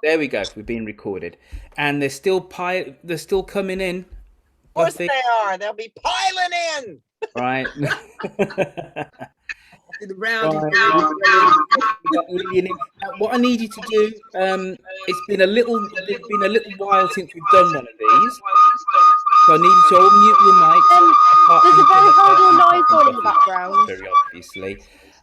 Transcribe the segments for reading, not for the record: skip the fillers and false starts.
There we go. We're being recorded, and they're still coming in. Of course Buffy, they are. They'll be piling in. right? The round is Right. getting ready. We got Lillian in. Now, what I need you to do, it's been a little while since we've done one of these, so I need you to all mute your mics, apart There's from a very horrible Apart noise from going in the Buffy, background. very obviously.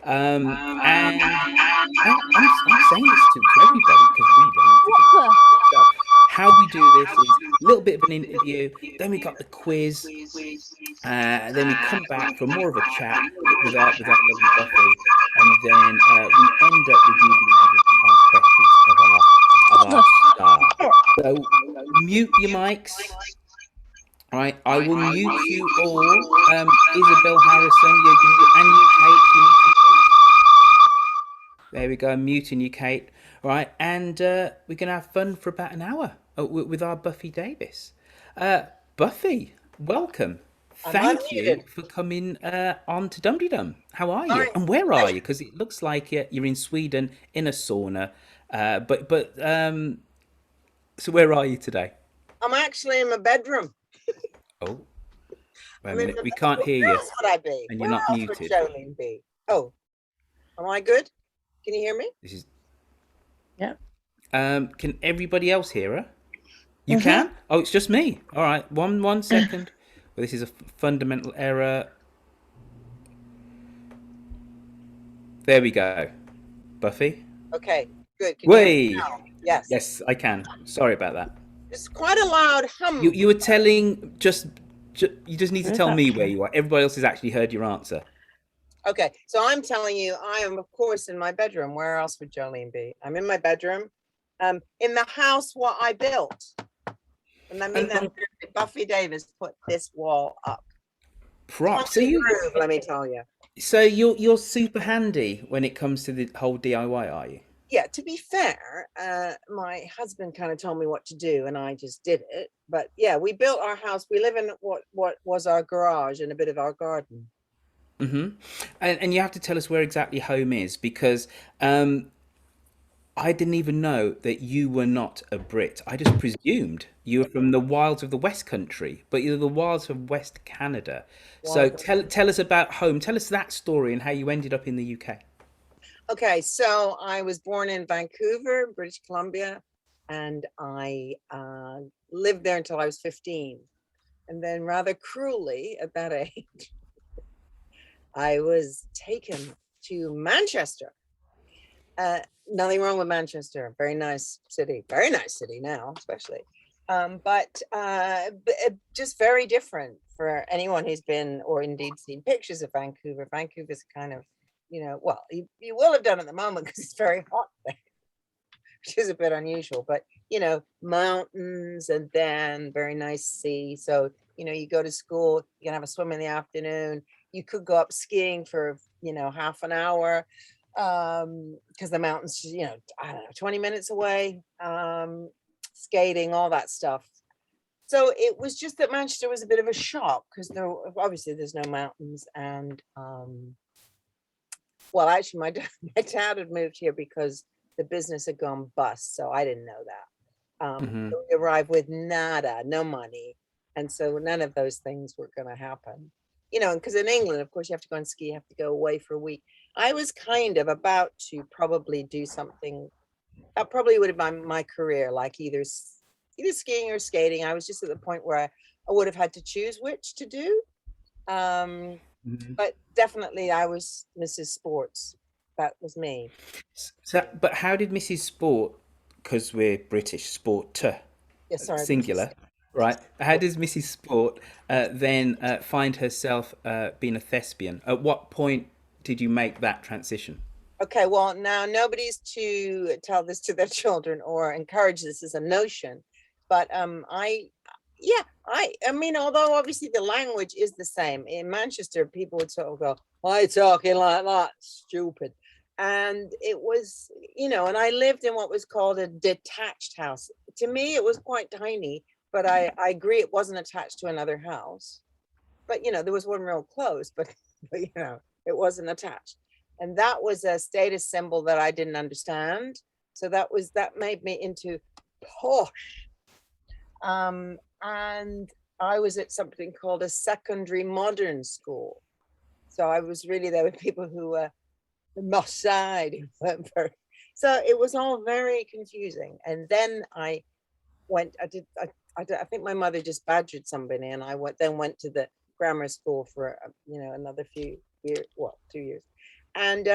And I'm saying this to everybody because really I need to be What the? myself. How we do this is a little bit of an interview, then we got the quiz, then we come back for more of a chat with our lovely Buffy, and then we end up with you being able to ask questions of our star. So mute your mics. Right, I will mute you all. Isabel Harrison, and you, Kate, you need to mute. There we go, I'm muting you, Kate. Right, and we're going to have fun for about an hour with our Buffy Davis. Buffy, welcome. I'm Thank you unmuted. for coming on to Dumteedum. How are you? Fine. And where are you? Because it looks like you're in Sweden in a sauna. So where are you today? I'm actually in my bedroom. Oh, wait a I'm in minute. my We bedroom. can't hear Where you, else would I be? and you're Where not else would muted. Jolene be? Oh, am I good? Can you hear me? This is. Yeah. Can everybody else hear her? You can? Oh, it's just me. All right. One second. Well, this is a fundamental error. There we go. Buffy? Okay, good. Can you hear me Way. now? Yes. Yes, I can. Sorry about that. It's quite a loud hum. You were telling you just need to tell me where you are. Everybody else has actually heard your answer. Okay, so I'm telling you, I am of course in my bedroom. Where else would Jolene be? I'm in my bedroom, in the house what I built. And I mean that Buffy Davis put this wall up. Prop. Let me tell you. So you're super handy when it comes to the whole DIY, are you? Yeah, to be fair, my husband kind of told me what to do and I just did it. But yeah, we built our house. We live in what was our garage and a bit of our garden. Mm-hmm. And you have to tell us where exactly home is, because I didn't even know that you were not a Brit. I just presumed you were from the wilds of the West Country, but you're the wilds of West Canada. So tell us about home. Tell us that story and how you ended up in the UK. Okay, so I was born in Vancouver, British Columbia, and I lived there until I was 15. And then rather cruelly at that age, I was taken to Manchester. Nothing wrong with Manchester. Very nice city now, especially. But just very different for anyone who's been or indeed seen pictures of Vancouver. Vancouver's kind of, well, you will have done at the moment because it's very hot there, which is a bit unusual, but mountains and then very nice sea. So, you go to school, you can have a swim in the afternoon. You could go up skiing for, half an hour because the mountains, I don't know, 20 minutes away, skating, all that stuff. So it was just that Manchester was a bit of a shock because there's no mountains. And well, actually, my dad had moved here because the business had gone bust. So I didn't know that. So we arrived with nada, no money. And so none of those things were going to happen. Because in England, of course, you have to go and ski, you have to go away for a week. I was kind of about to probably do something that probably would have been my career, like either skiing or skating. I was just at the point where I would have had to choose which to do. But definitely I was Mrs. Sports. That was me. So, but how did Mrs. Sport, because we're British, sport singular, right? How does Mrs. Sport then find herself being a thespian? At what point did you make that transition? Okay, well, now nobody's to tell this to their children or encourage this as a notion, but I mean, although obviously the language is the same in Manchester, people would sort of go, "Why are you talking like that? Stupid." And it was, and I lived in what was called a detached house. To me, it was quite tiny, but I agree it wasn't attached to another house. But there was one real close, but it wasn't attached. And that was a status symbol that I didn't understand. So that made me into posh. And I was at something called a secondary modern school. So I was really there with people who were the Moss Side. So it was all very confusing. And then I went, I think my mother just badgered somebody, and I went to the grammar school for, another few years, 2 years. And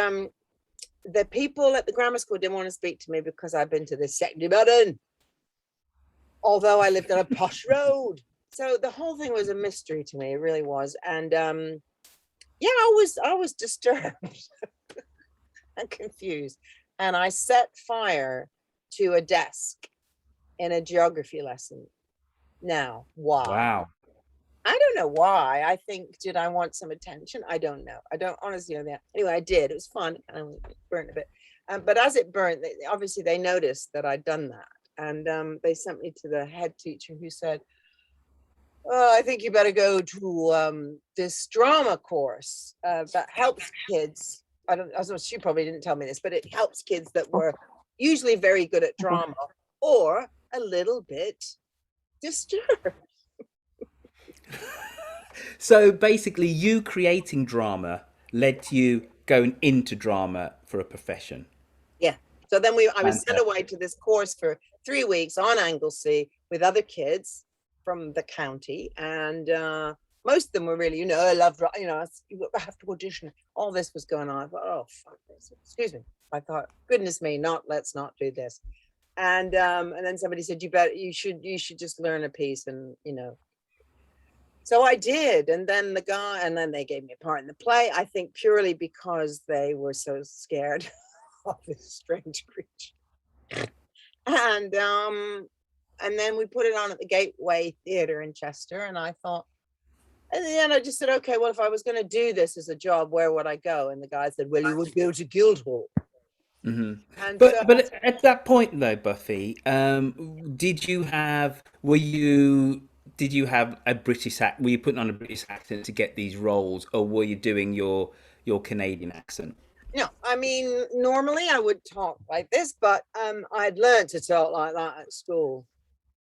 the people at the grammar school didn't want to speak to me because I'd been to the secondary modern, although I lived on a posh road. So the whole thing was a mystery to me. It really was. And yeah, I was disturbed and confused. And I set fire to a desk in a geography lesson. Now, why? Wow. I don't know why. I think, did I want some attention? I don't know. I don't honestly know that. Anyway, I did. It was fun. I burnt a bit. But as it burnt, obviously they noticed that I'd done that. And they sent me to the head teacher, who said, "Oh, I think you better go to this drama course that helps kids." I don't know, she probably didn't tell me this, but it helps kids that were usually very good at drama or a little bit disturbed. So basically, you creating drama led to you going into drama for a profession. Yeah. So then I was sent Fantastic. away to this course for 3 weeks on Anglesey with other kids from the county. And most of them were really, I love, you have to audition. All this was going on. I thought, oh, fuck this. Excuse me. I thought, goodness me, let's not do this. And then somebody said, you should just learn a piece, and so I did. And then they gave me a part in the play, I think purely because they were so scared of this strange creature. And then we put it on at the Gateway Theatre in Chester. And I thought, and then I just said, okay, well, if I was going to do this as a job, where would I go? And the guy said, well, you would go to Guildhall. Hmm. And But at that point though, Buffy, did you have a British accent? Were you putting on a British accent to get these roles, or were you doing your Canadian accent? no, I mean, normally I would talk like this, but I'd learned to talk like that at school.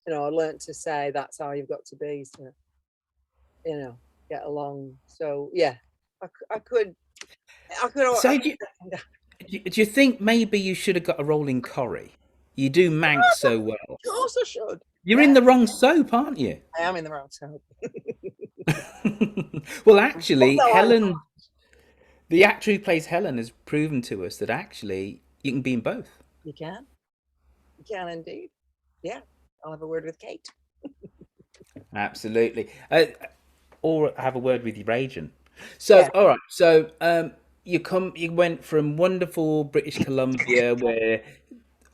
I learned to say that's how you've got to be to, get along. So yeah, I could. So do you think maybe you should have got a role in Corrie? You do Manx so well. Of course I should. You're Yeah, in the wrong soap, aren't you? I am in the wrong soap. Well, actually, Although I'm Helen, the actor who plays Helen, has proven to us that actually you can be in both. You can. You can indeed. Yeah. I'll have a word with Kate. Absolutely. Or have a word with your agent. So, Yeah. all right. So, you went from wonderful British Columbia, where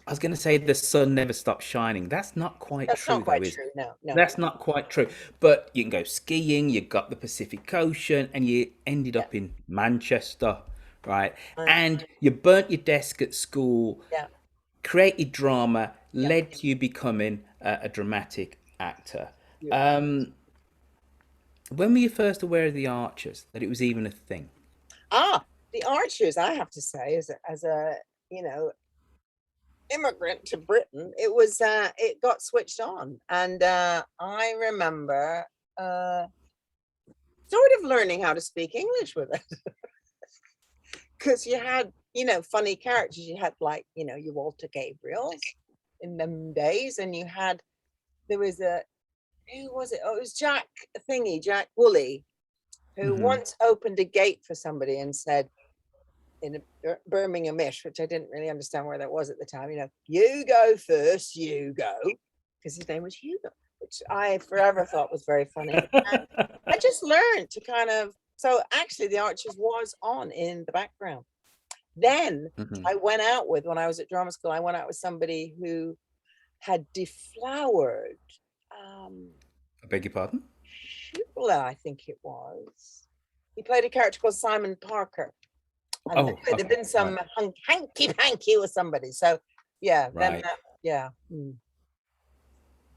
I was going to say the sun never stops shining. That's not quite That's not true, though, quite is it? true. No, no. That's not quite true. But you can go skiing. You got the Pacific Ocean, and you ended Yeah. up in Manchester, right? Uh, And you burnt your desk at school, yeah. created drama, Yeah. led to you becoming a dramatic actor. Yeah. When were you first aware of the Archers, that it was even a thing? The Archers, I have to say, as a you know immigrant to Britain, it got switched on, and I remember sort of learning how to speak English with it, because you had funny characters. You had, like, your Walter Gabriels in them days, and there was a who was it? Oh, it was Jack Woolley, who Hmm. once opened a gate for somebody and said, in a Birminghamish, which I didn't really understand where that was at the time, you go first, you go, because his name was Hugo, which I forever thought was very funny. And I just learned to kind of, so actually the Archers was on in the background. Then Hmm. when I was at drama school, I went out with somebody who had deflowered um, I beg your pardon? Shula, I think it was. He played a character called Simon Parker. And Oh, there'd okay. been Right. some hanky panky with somebody. So yeah, then Right. yeah,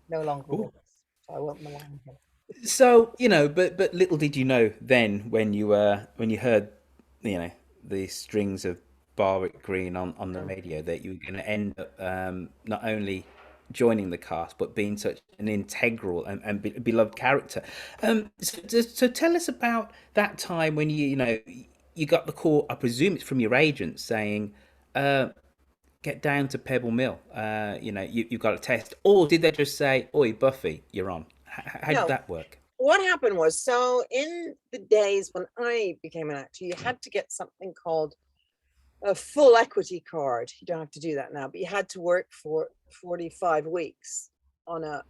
no longer Ooh. with us. So I won't malign him. So, but little did you know then, when you heard, the strings of Barwick Green on the radio that you were going to end up not only joining the cast but being such an integral and beloved character. So tell us about that time when you got the call. I presume it's from your agent saying, "Get down to Pebble Mill. You've got a test," or did they just say, "Oi, Buffy, you're on"? How did No, that work? what happened was, so in the days when I became an actor, you had to get something called a full equity card. You don't have to do that now, but you had to work for 45 weeks on a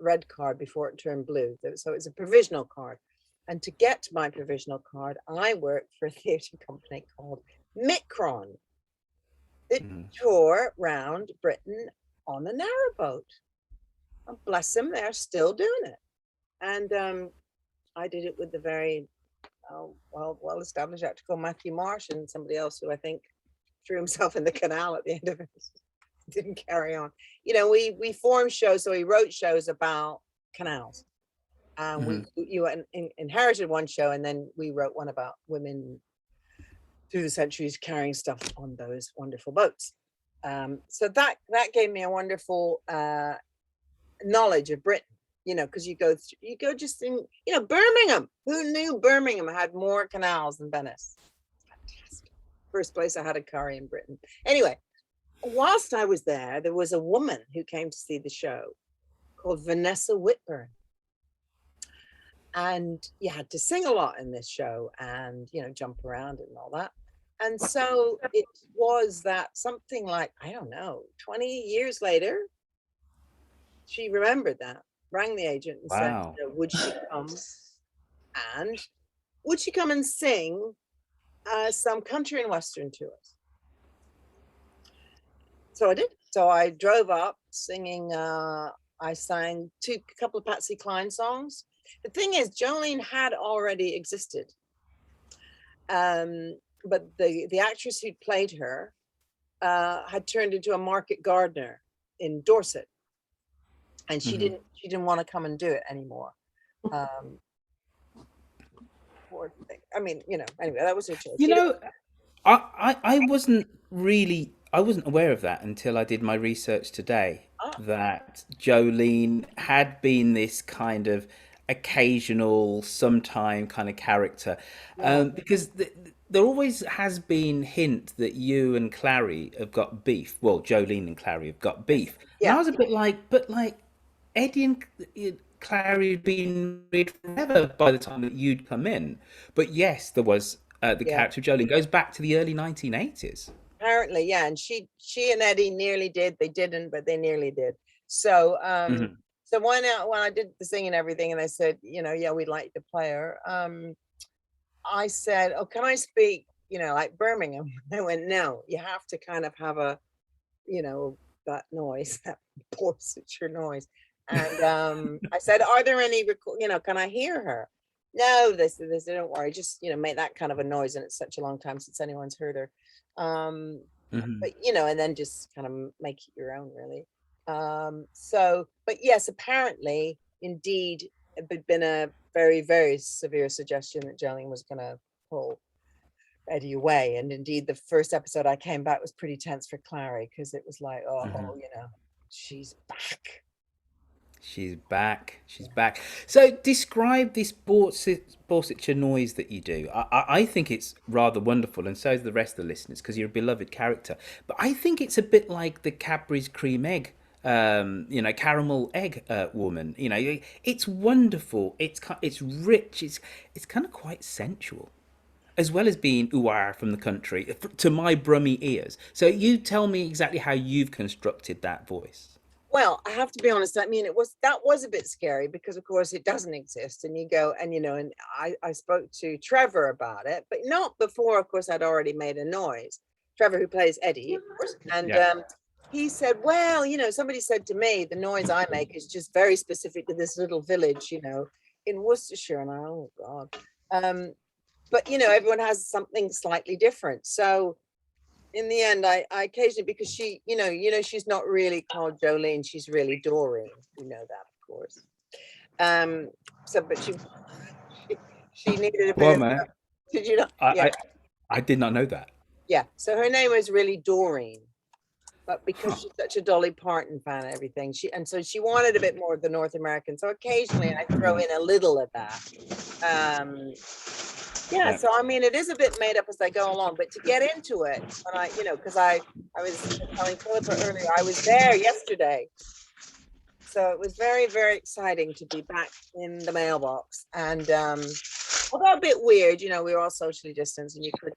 red card before it turned blue. So it's a provisional card. And to get my provisional card, I worked for a theatre company called Micron. It toured round Britain on a narrowboat. And bless them, they're still doing it. And I did it with the very well-established actor called Matthew Marsh and somebody else who I think threw himself in the canal at the end of it. Didn't carry on. We formed shows, so we wrote shows about canals. You inherited one show, and then we wrote one about women through the centuries carrying stuff on those wonderful boats. So that gave me a wonderful knowledge of Britain. Because you go just in, Birmingham. Who knew Birmingham had more canals than Venice? Fantastic. First place I had a curry in Britain. Anyway, whilst I was there was a woman who came to see the show called Vanessa Whitburn. And you had to sing a lot in this show and, jump around and all that. And so it was that something like, I don't know, 20 years later, she remembered that. Rang the agent and Wow. said, would she come and sing some country and western to us? So I did. So I drove up singing. I sang a couple of Patsy Cline songs. The thing is, Jolene had already existed, but the actress who played her had turned into a market gardener in Dorset. And she didn't want to come and do it anymore. Poor thing. I mean, anyway, that was her choice. I wasn't aware of that until I did my research today. That Jolene had been this kind of occasional, sometime kind of character, because there always has been hint that you and Clary have got beef. Well, Jolene and Clary have got beef. Yeah. And I was a bit like, but like Eddie and Clary had been married forever by the time that you'd come in. But yes, there was the character of Jolene goes back to the early 1980s. Apparently, yeah. And she and Eddie nearly did. They didn't, but they nearly did. So so when I did the singing and everything, and they said, we'd like to play her. I said, oh, can I speak, like Birmingham? They went, no, you have to kind of have a, that noise, that Borsetshire noise. And I said, are there any, can I hear her? No, they said, don't worry, just, make that kind of a noise. And it's such a long time since anyone's heard her. But, and then just kind of make it your own, really. But yes, apparently, indeed, it had been a very, very severe suggestion that Jolene was going to pull Eddie away. And indeed, the first episode I came back was pretty tense for Clary, because it was like, she's back. She's back. She's back. So describe this Borsetshire noise that you do. I think it's rather wonderful, and so is the rest of the listeners, because you're a beloved character. But I think it's a bit like the Cadbury's cream egg, caramel egg woman. It's wonderful. It's rich. It's kind of quite sensual, as well as being ooh from the country to my Brummy ears. So you tell me exactly how you've constructed that voice. Well, I have to be honest. I mean, that was a bit scary because, of course, it doesn't exist. And you go and, and I spoke to Trevor about it, but not before, of course, I'd already made a noise. Trevor, who plays Eddie, of course. And he said, well, somebody said to me, the noise I make is just very specific to this little village, in Worcestershire. And oh, God. But, everyone has something slightly different. So in the end, I occasionally, because she, she's not really called Jolene, she's really Doreen. You know that, of course. But she needed a bit Man. Did you know? I did not know that. Yeah. So her name was really Doreen. But because she's such a Dolly Parton fan and everything, so she wanted a bit more of the North American. So occasionally I throw in a little of that. Yeah, Yeah. so I mean, it is a bit made up as I go along, but to get into it, when because I was telling Philippa earlier, I was there yesterday. So it was very, very exciting to be back in the mailbox. And although a bit weird, we were all socially distanced and you could,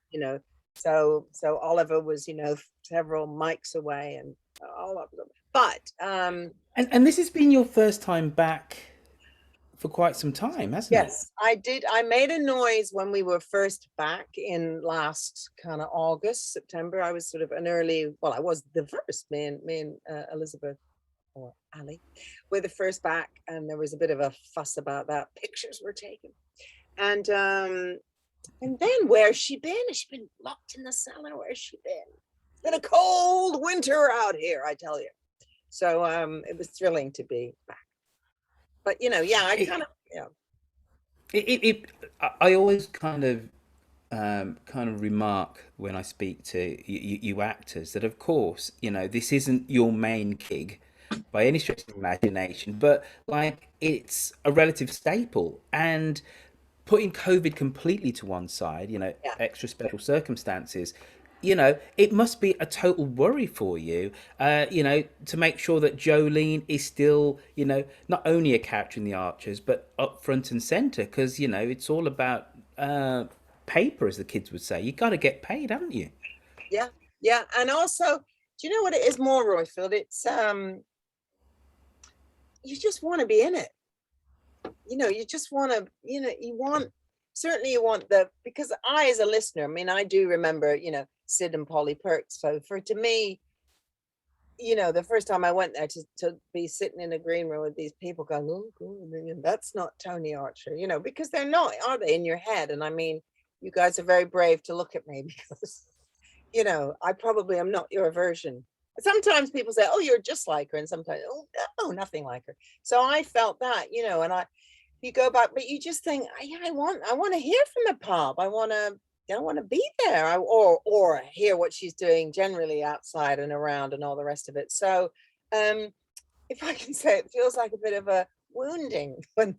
so Oliver was, several mics away and all of them. But And this has been your first time back for quite some time, hasn't it? yes, I did. I made a noise when we were first back in last kind of August, September. I was sort of I was the first, me and Elizabeth or Ali were the first back, and there was a bit of a fuss about that. Pictures were taken. And then where's she been? Has she been locked in the cellar? Where's she been? It's been a cold winter out here, I tell you. So it was thrilling to be back. But I kind of I always kind of remark when I speak to you actors that, of course, this isn't your main gig by any stretch of the imagination, but like it's a relative staple. And putting COVID completely to one side, yeah. extra special circumstances, it must be a total worry for you, to make sure that Jolene is still, not only a character in the Archers, but up front and center, because, it's all about paper, as the kids would say. You got to get paid, haven't you? Yeah, yeah. And also, do you know what it is more, Royfield? It's you just want to be in it. You just want to, certainly you want because I, as a listener, I mean, I do remember, Sid and Polly Perks. So to me, the first time I went there to be sitting in a green room with these people going, oh, God, that's not Tony Archer, because they're not, are they, in your head? And I mean, you guys are very brave to look at me because, I probably am not your version. Sometimes people say, oh, you're just like her. And sometimes, oh, no, nothing like her. So I felt that, and you go back, but you just think, yeah, I want to hear from the pub. I want to be there, or hear what she's doing generally outside and around and all the rest of it. So, if I can say, it feels like a bit of a wounding when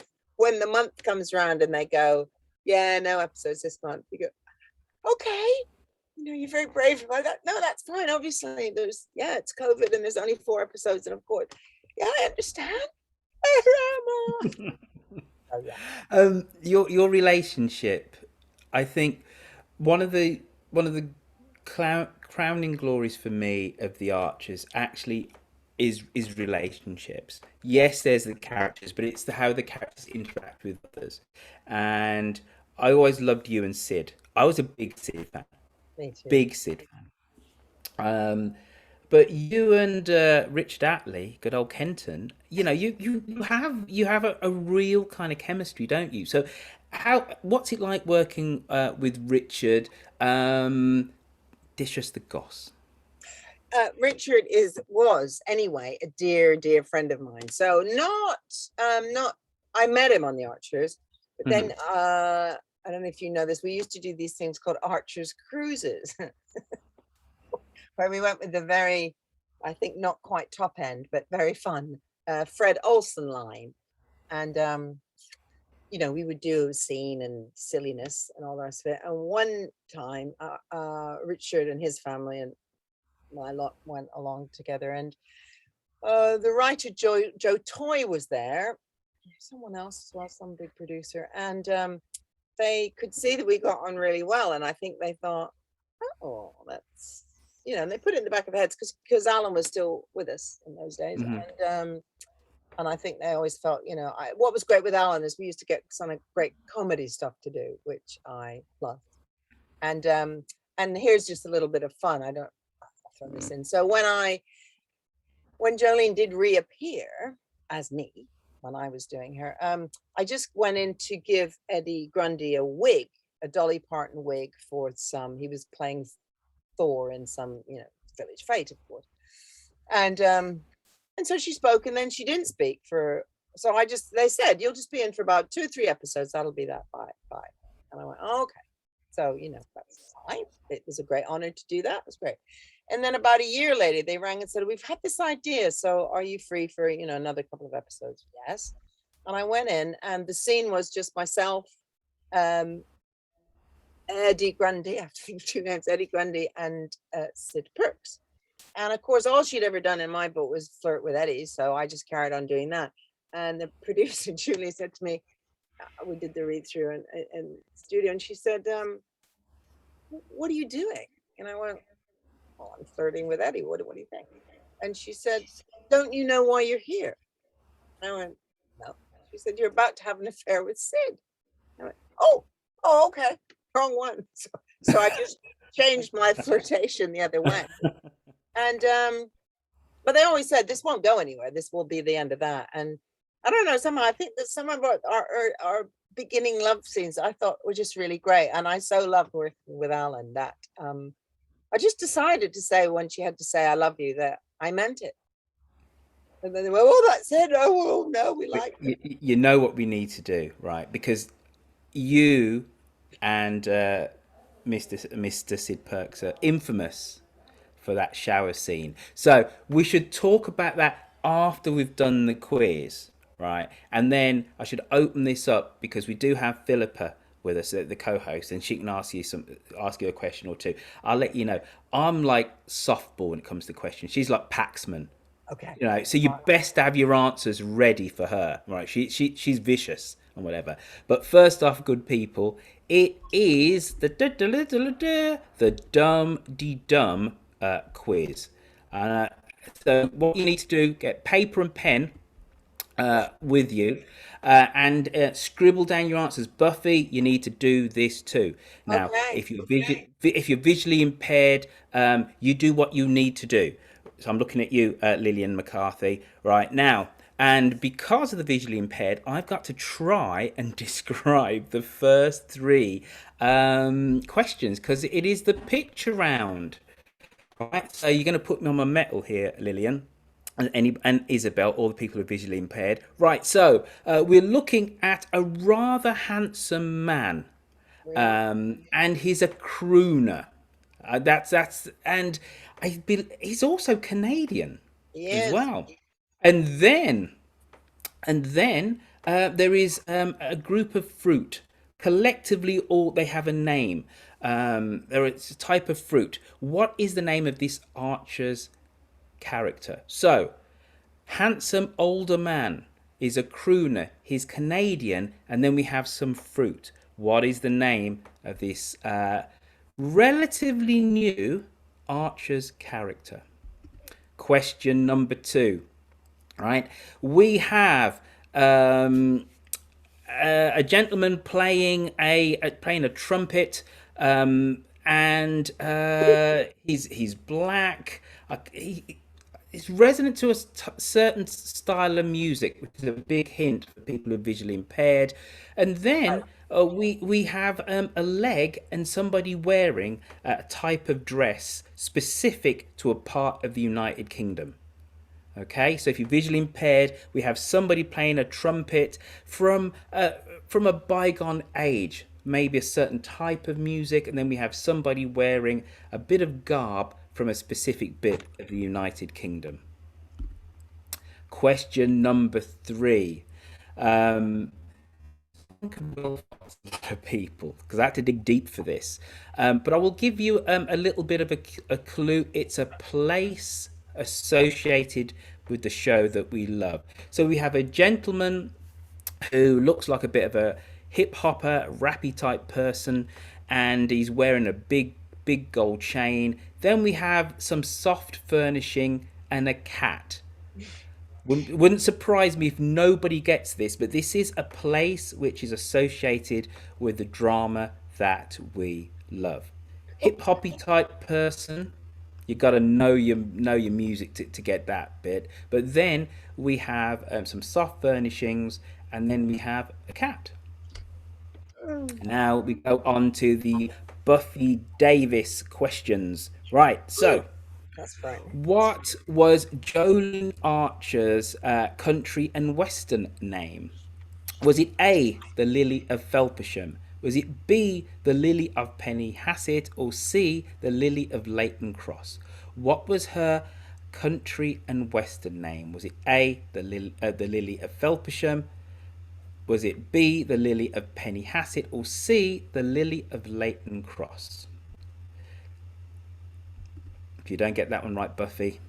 the month comes around and they go, yeah, no episodes this month. You go, okay, you're very brave about that. No, that's fine. Obviously, it's COVID and there's only 4 episodes, and of course, yeah, I understand. Oh yeah. Your relationship, I think, one of the crowning glories for me of the Archers actually is relationships. Yes, there's the characters, but it's how the characters interact with others. And I always loved you and Sid. I was a big Sid fan, Me too. big Sid fan. But you and Richard Attlee, good old Kenton, you have a real kind of chemistry, don't you? So, what's it like working with Richard? Dish us the goss. Richard was anyway a dear, dear friend of mine. So not I met him on the Archers, but then I don't know if you know this. We used to do these things called Archers cruises, where we went with the very, I think not quite top end, but very fun Fred Olsen line, and we would do a scene and silliness and all the rest of it. And one time, Richard and his family and my lot went along together, and the writer Joe Toy was there, someone else as well, some big producer, and they could see that we got on really well, and I think they thought, oh, that's, and they put it in the back of their heads because Alan was still with us in those days, and I think they always felt, what was great with Alan is we used to get some great comedy stuff to do, which I loved, and here's just a little bit of fun. I'll throw this in. So when Jolene did reappear as me, when I was doing her, I just went in to give Eddie Grundy a wig, a Dolly Parton wig for he was playing Thor in some, Village Fate, of course. And so she spoke, and then she didn't speak they said, you'll just be in for about 2 or 3 episodes. That'll be that. Bye. And I went, oh, okay. So, that's fine. It was a great honor to do that. It was great. And then about a year later, they rang and said, "We've had this idea. So are you free for, another couple of episodes?" Yes. And I went in, and the scene was just myself, um, Eddie Grundy, I have to think of two names, Eddie Grundy and Sid Perks. And of course, all she'd ever done in my book was flirt with Eddie. So I just carried on doing that. And the producer, Julie, said to me, we did the read through in studio, and she said, "What are you doing?" And I went, "Well, I'm flirting with Eddie. What do you think?" And she said, "Don't you know why you're here?" I went, "No." She said, "You're about to have an affair with Sid." I went, "Oh, okay. Wrong one." So I just changed my flirtation the other way. And but they always said this won't go anywhere. This will be the end of that. And I don't know, somehow I think that some of our beginning love scenes I thought were just really great. And I so loved working with Alan that I just decided to say, when she had to say "I love you," that I meant it. And then they went, "Oh, that's it. Oh, no, we like You know what we need to do, right? Because you and Mr. Sid Perks are infamous for that shower scene. So we should talk about that after we've done the quiz, right? And then I should open this up because we do have Philippa with us, the co-host, and she can ask you a question or two. I'll let you know. I'm like softball when it comes to questions. She's like Paxman. Okay. So you best have your answers ready for her, right? She's vicious and whatever. But first off, good people, it is the Dumteedum quiz. So what you need to do, get paper and pen with you, and scribble down your answers. Buffy, you need to do this too. Now, Okay. if you're visually impaired, you do what you need to do. So I'm looking at you, Lillian McCarthy, right now. And because of the visually impaired, I've got to try and describe the first three questions because it is the picture round. Right, so you're going to put me on my metal here, Lillian, and Isabel, all the people who are visually impaired. Right, so we're looking at a rather handsome man, and he's a crooner. And he's also Canadian as Yes. well. And then there is a group of fruit. Collectively, all they have a name. It's a type of fruit. What is the name of this archer's character? So, handsome older man is a crooner. He's Canadian, and then we have some fruit. What is the name of this relatively new archer's character? Question number 2. Right, we have a gentleman playing a trumpet, and he's black. It's resonant to a certain style of music, which is a big hint for people who are visually impaired. And then we have a leg and somebody wearing a type of dress specific to a part of the United Kingdom. Okay, so if you're visually impaired, we have somebody playing a trumpet from a bygone age, maybe a certain type of music, and then we have somebody wearing a bit of garb from a specific bit of the United Kingdom. Question number 3. People, because I had to dig deep for this, but I will give you a little bit of a clue. It's a place associated with the show that we love. So we have a gentleman who looks like a bit of a hip hopper, rappy type person, and he's wearing a big gold chain. Then we have some soft furnishing and a cat. Wouldn't surprise me if nobody gets this, but this is a place which is associated with the drama that we love. Hip hoppy type person. You got to know your music to get that bit. But then we have some soft furnishings, and then we have a cat. Now we go on to the Buffy Davis questions. Right, so That's fine. what was Jolene Archer's country and western name? Was it A, the Lily of Felpersham, Was it B, the Lily of Pennyhassett, or C, the Lily of Leighton Cross? What was her country and western name? Was it A, the Lily of Felpersham? Was it B, the Lily of Pennyhassett, or C, the Lily of Leighton Cross? If you don't get that one right, Buffy,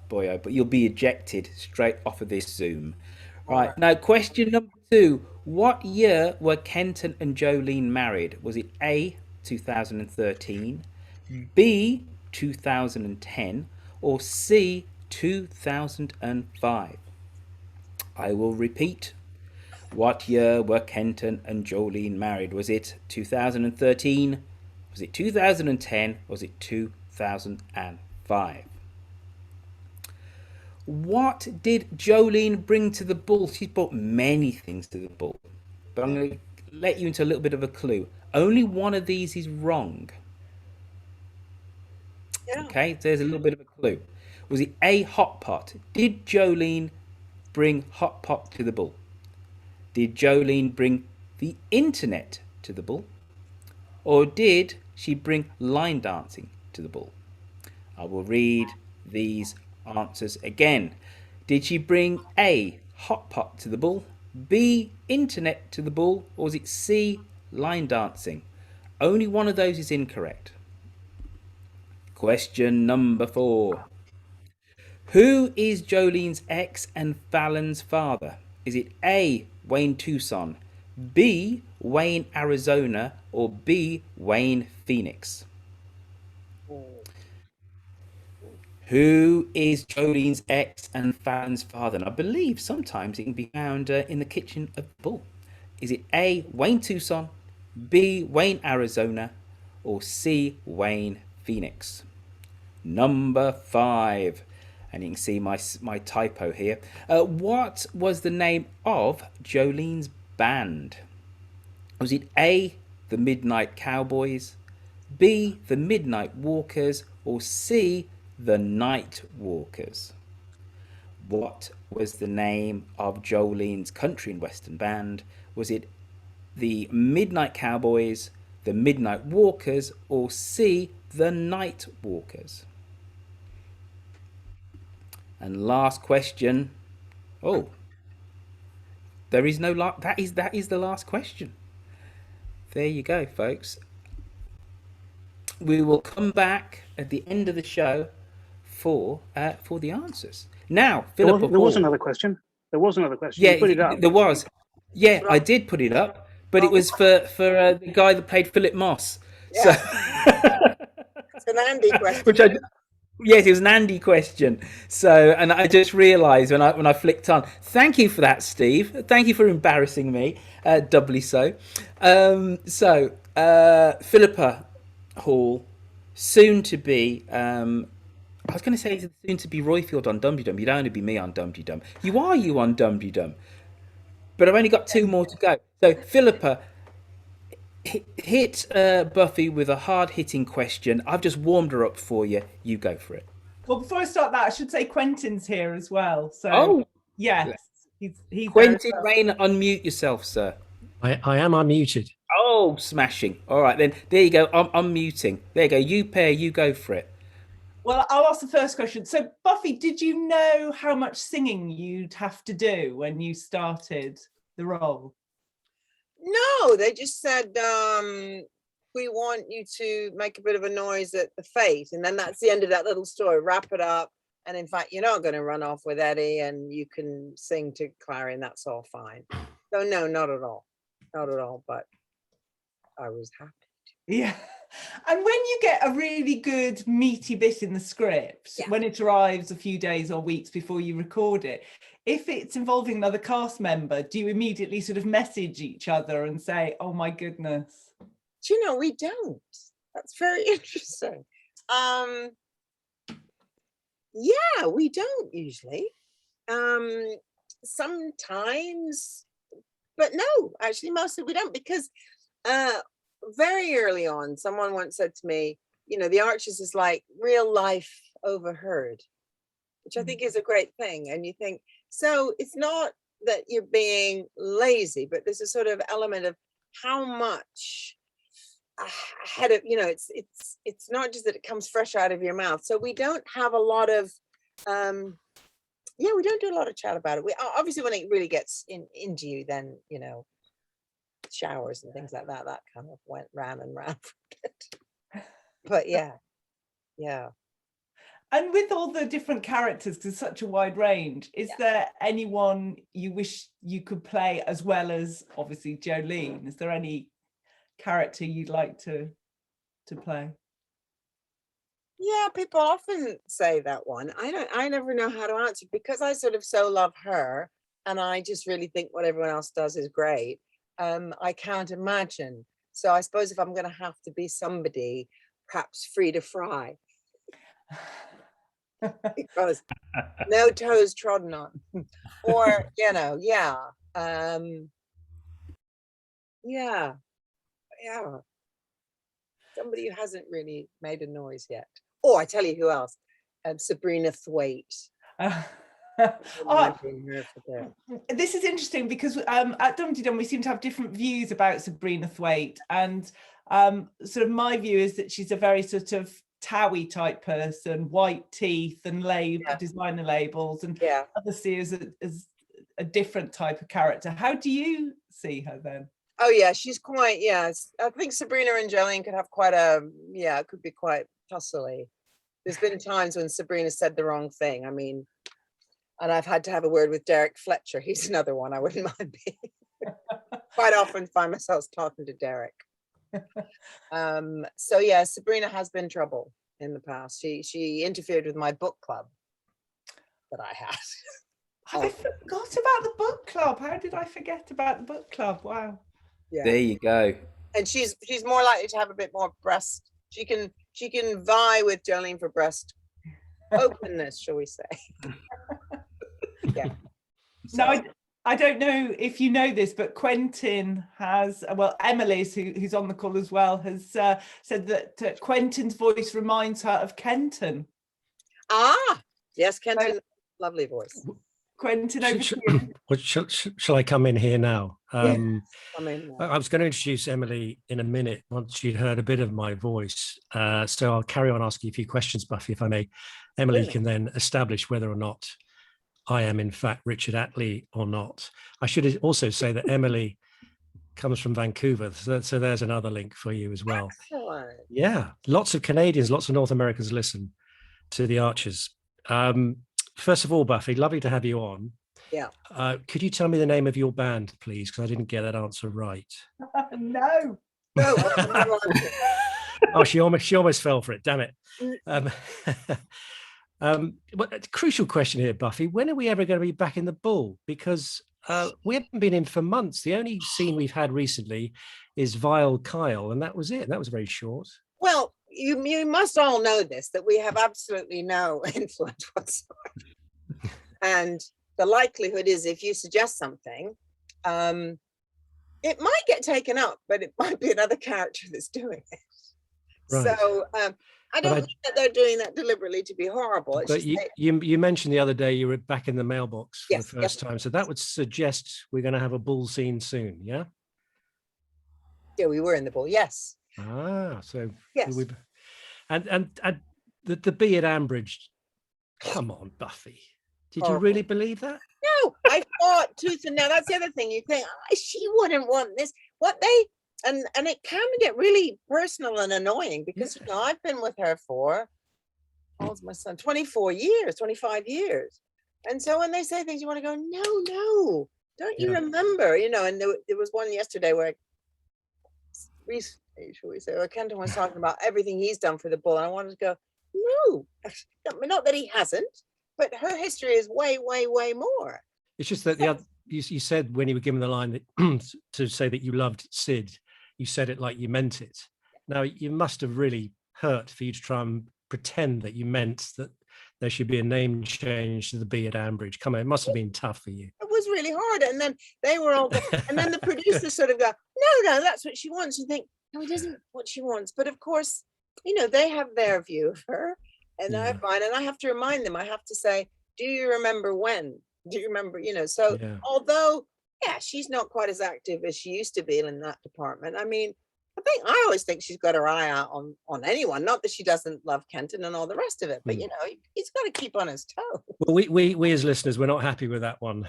boy oh, but you'll be ejected straight off of this Zoom. All right. Right, now question number 2. What year were Kenton and Jolene married? Was it A, 2013, B, 2010, or C, 2005? I will repeat. What year were Kenton and Jolene married? Was it 2013? Was it 2010? Was it 2005? What did Jolene bring to the ball? She's brought many things to the ball, but I'm going to let you into a little bit of a clue. Only one of these is wrong. Yeah. Okay, so there's a little bit of a clue. Was it A, hot pot? Did Jolene bring hot pot to the ball? Did Jolene bring the internet to the ball? Or did she bring line dancing to the ball? I will read these answers again. Did she bring A, hot pot to the ball, B, internet to the ball, or was it C, line dancing? Only one of those is incorrect. Question number 4. Who is Jolene's ex and Fallon's father? Is it A, Wayne Tucson, B, Wayne Arizona, or B, Wayne Phoenix? Who is Jolene's ex and Fallon's father? And I believe sometimes it can be found in the kitchen of the bull. Is it A, Wayne Tucson, B, Wayne Arizona, or C, Wayne Phoenix? Number 5. And you can see my typo here. What was the name of Jolene's band? Was it A, the Midnight Cowboys, B, the Midnight Walkers, or C, the Night Walkers? What was the name of Jolene's country and western band? Was it the Midnight Cowboys, the Midnight Walkers, or C, the Night Walkers? And last question. Oh, there is no that is the last question. There you go, folks. We will come back at the end of the show for the answers. Now, Philippa, there was another question. There was another question. Yeah, you put it up. There was. Yeah, I did put it up, but it was for the guy that played Philip Moss. Yeah. So It's an Andy question. which yes, it was an Andy question. So, and I just realised when I flicked on. Thank you for that, Steve. Thank you for embarrassing me, doubly so. Philippa Hall, soon to be. I was going to say soon to be Royfield on Dumteedum. You'd only be me on Dumteedum. You on Dumteedum, but I've only got 2 more to go. So, Philippa, hit Buffy with a hard-hitting question. I've just warmed her up for you. You go for it. Well, before I start that, I should say Quentin's here as well. So, yes, he's Quentin Rain, unmute yourself, sir. I am unmuted. Oh, smashing. All right, then. There you go. I'm unmuting. There you go. You pair, you go for it. Well, I'll ask the first question. So, Buffy, did you know how much singing you'd have to do when you started the role? No, they just said, we want you to make a bit of a noise at the fete. And then that's the end of that little story. Wrap it up. And in fact, you're not going to run off with Eddie and you can sing to Clary and that's all fine. So no, not at all. Not at all. But I was happy. Yeah. And when you get a really good meaty bit in the script, when it arrives a few days or weeks before you record it, if it's involving another cast member, do you immediately sort of message each other and say, oh my goodness? Do you know, we don't. That's very interesting. Yeah, we don't usually. Sometimes, but no, actually mostly we don't, because very early on, someone once said to me, you know, the Archers is like real life overheard, which I think is a great thing. And you think, so it's not that you're being lazy, but there's a sort of element of how much ahead of, it's not just that it comes fresh out of your mouth. So we don't have a lot of, we don't do a lot of chat about it. We obviously, when it really gets into you, then, showers and things like that kind of went round and round for a bit. But yeah. And with all the different characters, because it's such a wide range, is there anyone you wish you could play as well as obviously Jolene? Is there any character you'd like to play? Yeah, people often say that one. I never know how to answer, because I sort of so love her, and I just really think what everyone else does is great. I can't imagine. So I suppose if I'm going to have to be somebody, perhaps Frida Fry. Because no toes trodden on. Or, somebody who hasn't really made a noise yet. Oh, I tell you who else. Sabrina Thwaite. This is interesting, because at Dumteedum we seem to have different views about Sabrina Thwaite, and sort of my view is that she's a very sort of Towie type person, white teeth and designer labels, and others see her as a different type of character. How do you see her then? Oh yeah, she's quite, I think Sabrina and Jolene could have quite it could be quite tussly. There's been times when Sabrina said the wrong thing. I mean, and I've had to have a word with Derek Fletcher. He's another one I wouldn't mind being. Quite often find myself talking to Derek. So yeah, Sabrina has been trouble in the past. She interfered with my book club that I had. I forgot about the book club. How did I forget about the book club? Wow. Yeah. There you go. And she's more likely to have a bit more breast. She can vie with Jolene for breast openness, shall we say? Yeah. So. No, I don't know if you know this, but Quentin has, Emily's, who's on the call as well, has said that Quentin's voice reminds her of Kenton. Ah, yes, Kenton, lovely voice. Quentin, over to you. Shall I come in here now? Come in now. I was going to introduce Emily in a minute once she'd heard a bit of my voice. So I'll carry on asking a few questions, Buffy, if I may. Emily can then establish whether or not I am in fact Richard Attlee or not. I should also say that Emily comes from Vancouver, so there's another link for you as well. Excellent. Yeah, lots of Canadians, lots of North Americans listen to the Archers. First of all, Buffy, lovely to have you on. Yeah. Could you tell me the name of your band, please? Because I didn't get that answer right. No. Oh, she almost fell for it. Damn it. But a crucial question here, Buffy. When are we ever going to be back in the Bull? Because we haven't been in for months. The only scene we've had recently is Vile Kyle, and that was it. That was very short. Well, you must all know this, that we have absolutely no influence whatsoever. And the likelihood is, if you suggest something, it might get taken up, but it might be another character that's doing it. Right. So I don't think that they're doing that deliberately to be horrible. It's but you mentioned the other day you were back in the mailbox for the first time. So that would suggest we're going to have a Bull scene soon, yeah? Yeah, we were in the Bull, yes. Ah, so yes. And the bee at Ambridge. Come on, Buffy. Did you really believe that? No, I fought tooth and nail. That's the other thing. You think she wouldn't want this. And it can get really personal and annoying, because I've been with her for, how old's my son? 25 years. And so when they say things, you want to go, no, don't you remember? And there was one yesterday where recently, shall we say, where Kenton was talking about everything he's done for the Bull, and I wanted to go, no, not that he hasn't, but her history is way, way, way more. It's just that you said when you were given the line that, to say that you loved Sid, you said it like you meant it. Now, you must have really hurt for you to try and pretend that you meant that there should be a name change to the bee at Ambridge. Come on, it must have been tough for you. It was really hard. And then they were all, and then the producers sort of go, no, that's what she wants. You think, no, it isn't what she wants. But of course, they have their view of her, and I have mine, and I have to remind them. I have to say, do you remember when? Do you remember? So although Yeah, she's not quite as active as she used to be in that department. I mean, I always think she's got her eye out on anyone. Not that she doesn't love Kenton and all the rest of it, but you know, he's got to keep on his toe. Well, we as listeners, we're not happy with that one,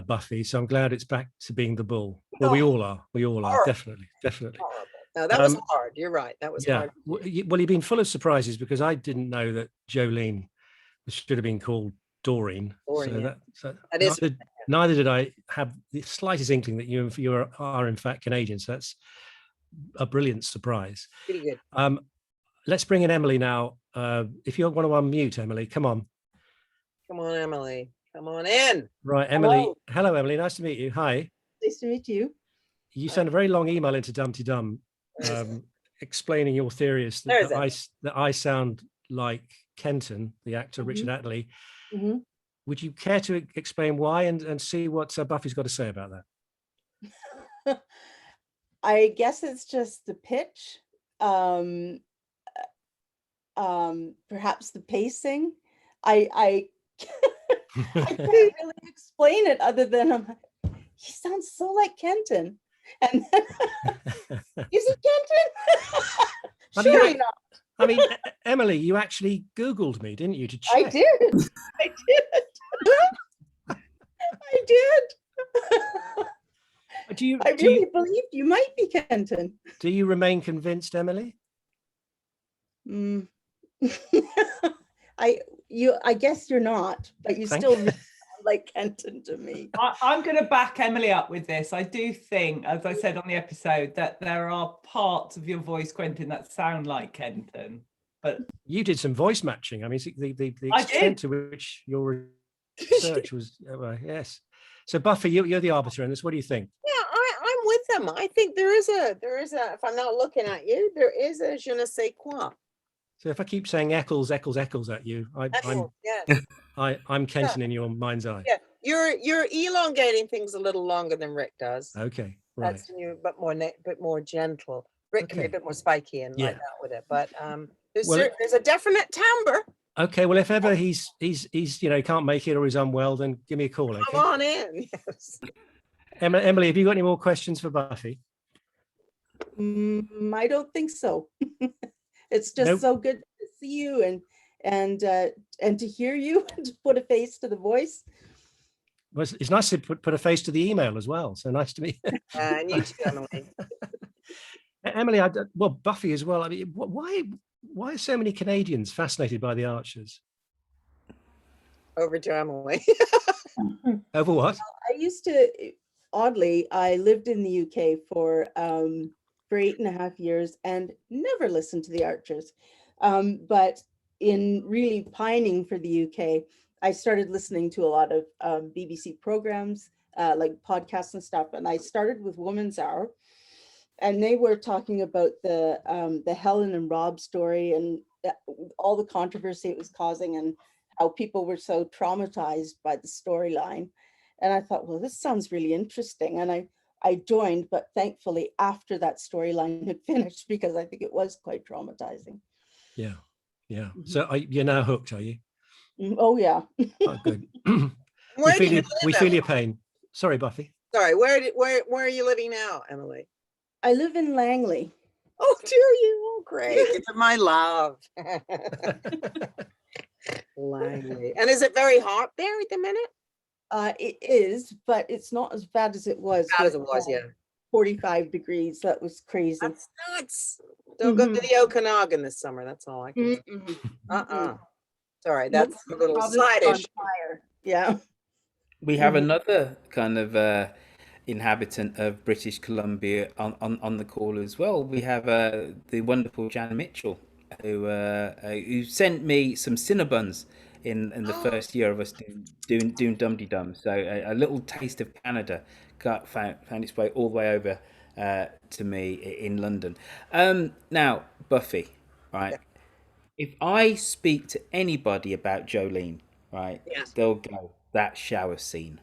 Buffy. So I'm glad it's back to being the bull. Well, we all are. We all are. Horrible. Definitely. Horrible. No, that was hard. You're right. That was hard. Well, you've been full of surprises because I didn't know that Jolene should have been called Doreen. Doreen, So that is. Neither did I have the slightest inkling that you are in fact Canadian. So that's a brilliant surprise. Pretty good. Let's bring in Emily now. If you want to unmute, Emily, come on. Come on, Emily. Come on in. Right, Emily. Hello, Emily. Nice to meet you. Hi. Nice to meet you. You sent a very long email into Dumteedum explaining your theory is that I sound like Kenton, the actor Richard Atlee. Would you care to explain why and see what Buffy's got to say about that? I guess it's just the pitch, perhaps the pacing. I can't really explain it other than he sounds so like Kenton. And then, is it Kenton? Surely not. I mean, Emily, you actually Googled me, didn't you? To check. I did. I did. I really believed you might be Kenton. Do you remain convinced, Emily? I guess you're not, but you still sound like Kenton to me. I'm going to back Emily up with this. I do think, as I said on the episode, that there are parts of your voice, Quentin, that sound like Kenton. But you did some voice matching. I mean, the extent to which your research was, yes. So Buffy, you're the arbiter in this. What do you think? Yeah, I'm with them. I think there is a, if I'm not looking at you, there is a je ne sais quoi. So if I keep saying Eccles at you, I'm Kenton in your mind's eye. Yeah, you're elongating things a little longer than Rick does. Okay, right. That's new, but more gentle. Rick can be a bit more spiky and like that with it, but there's a definite timbre. Okay, well, if ever he's can't make it or he's unwell, then give me a call. Okay? Come on in. Yes. Emily, have you got any more questions for Buffy? I don't think so. It's just so good to see you and to hear you and to put a face to the voice. Well, it's nice to put a face to the email as well. So nice to meet you. And you too, Emily. Emily, Buffy as well. I mean, why are so many Canadians fascinated by the Archers? Over to Emily. Over what? I used to, oddly, I lived in the UK for 8.5 years and never listened to the Archers. But in really pining for the UK, I started listening to a lot of BBC programs, like podcasts and stuff. And I started with Woman's Hour. And they were talking about the Helen and Rob story and all the controversy it was causing and how people were so traumatized by the storyline. And I thought, well, this sounds really interesting. And I joined, but thankfully after that storyline had finished, because I think it was quite traumatizing. Yeah. So you're now hooked, are you? Oh, yeah. Oh, good. We feel your pain. Sorry, Buffy. Sorry, where are you living now, Emily? I live in Langley. Oh, do you? Oh, great. It's my love. Langley. And is it very hot there at the minute? It is, but it's not as bad as it was. As it was, yeah. 45 degrees. That was crazy. That's nuts. Don't go to the Okanagan this summer. That's all I can say. Sorry, that's a little side issue. Yeah. We have another kind of inhabitant of British Columbia on the call as well. We have the wonderful Jan Mitchell, who sent me some Cinnabons in the first year of us doing Dumteedum. So a little taste of Canada found its way all the way over to me in London. Now, Buffy, right? Yeah. If I speak to anybody about Jolene, right, they'll go, that shower scene.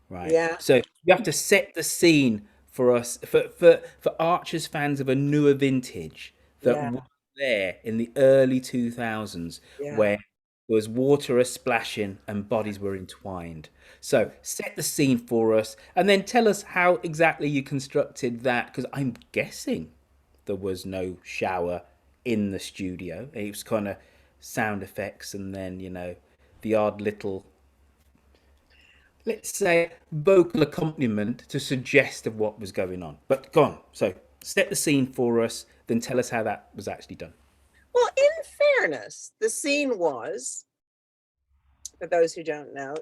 Right. Yeah. So you have to set the scene for us, for Archers fans of a newer vintage that were there in the early 2000s, where There was water a splashing and bodies were entwined. So set the scene for us and then tell us how exactly you constructed that, because I'm guessing there was no shower in the studio. It was kind of sound effects and then, the odd little, let's say, vocal accompaniment to suggest of what was going on. But go on. So set the scene for us, then tell us how that was actually done. Well, in fairness, the scene was, for those who don't know,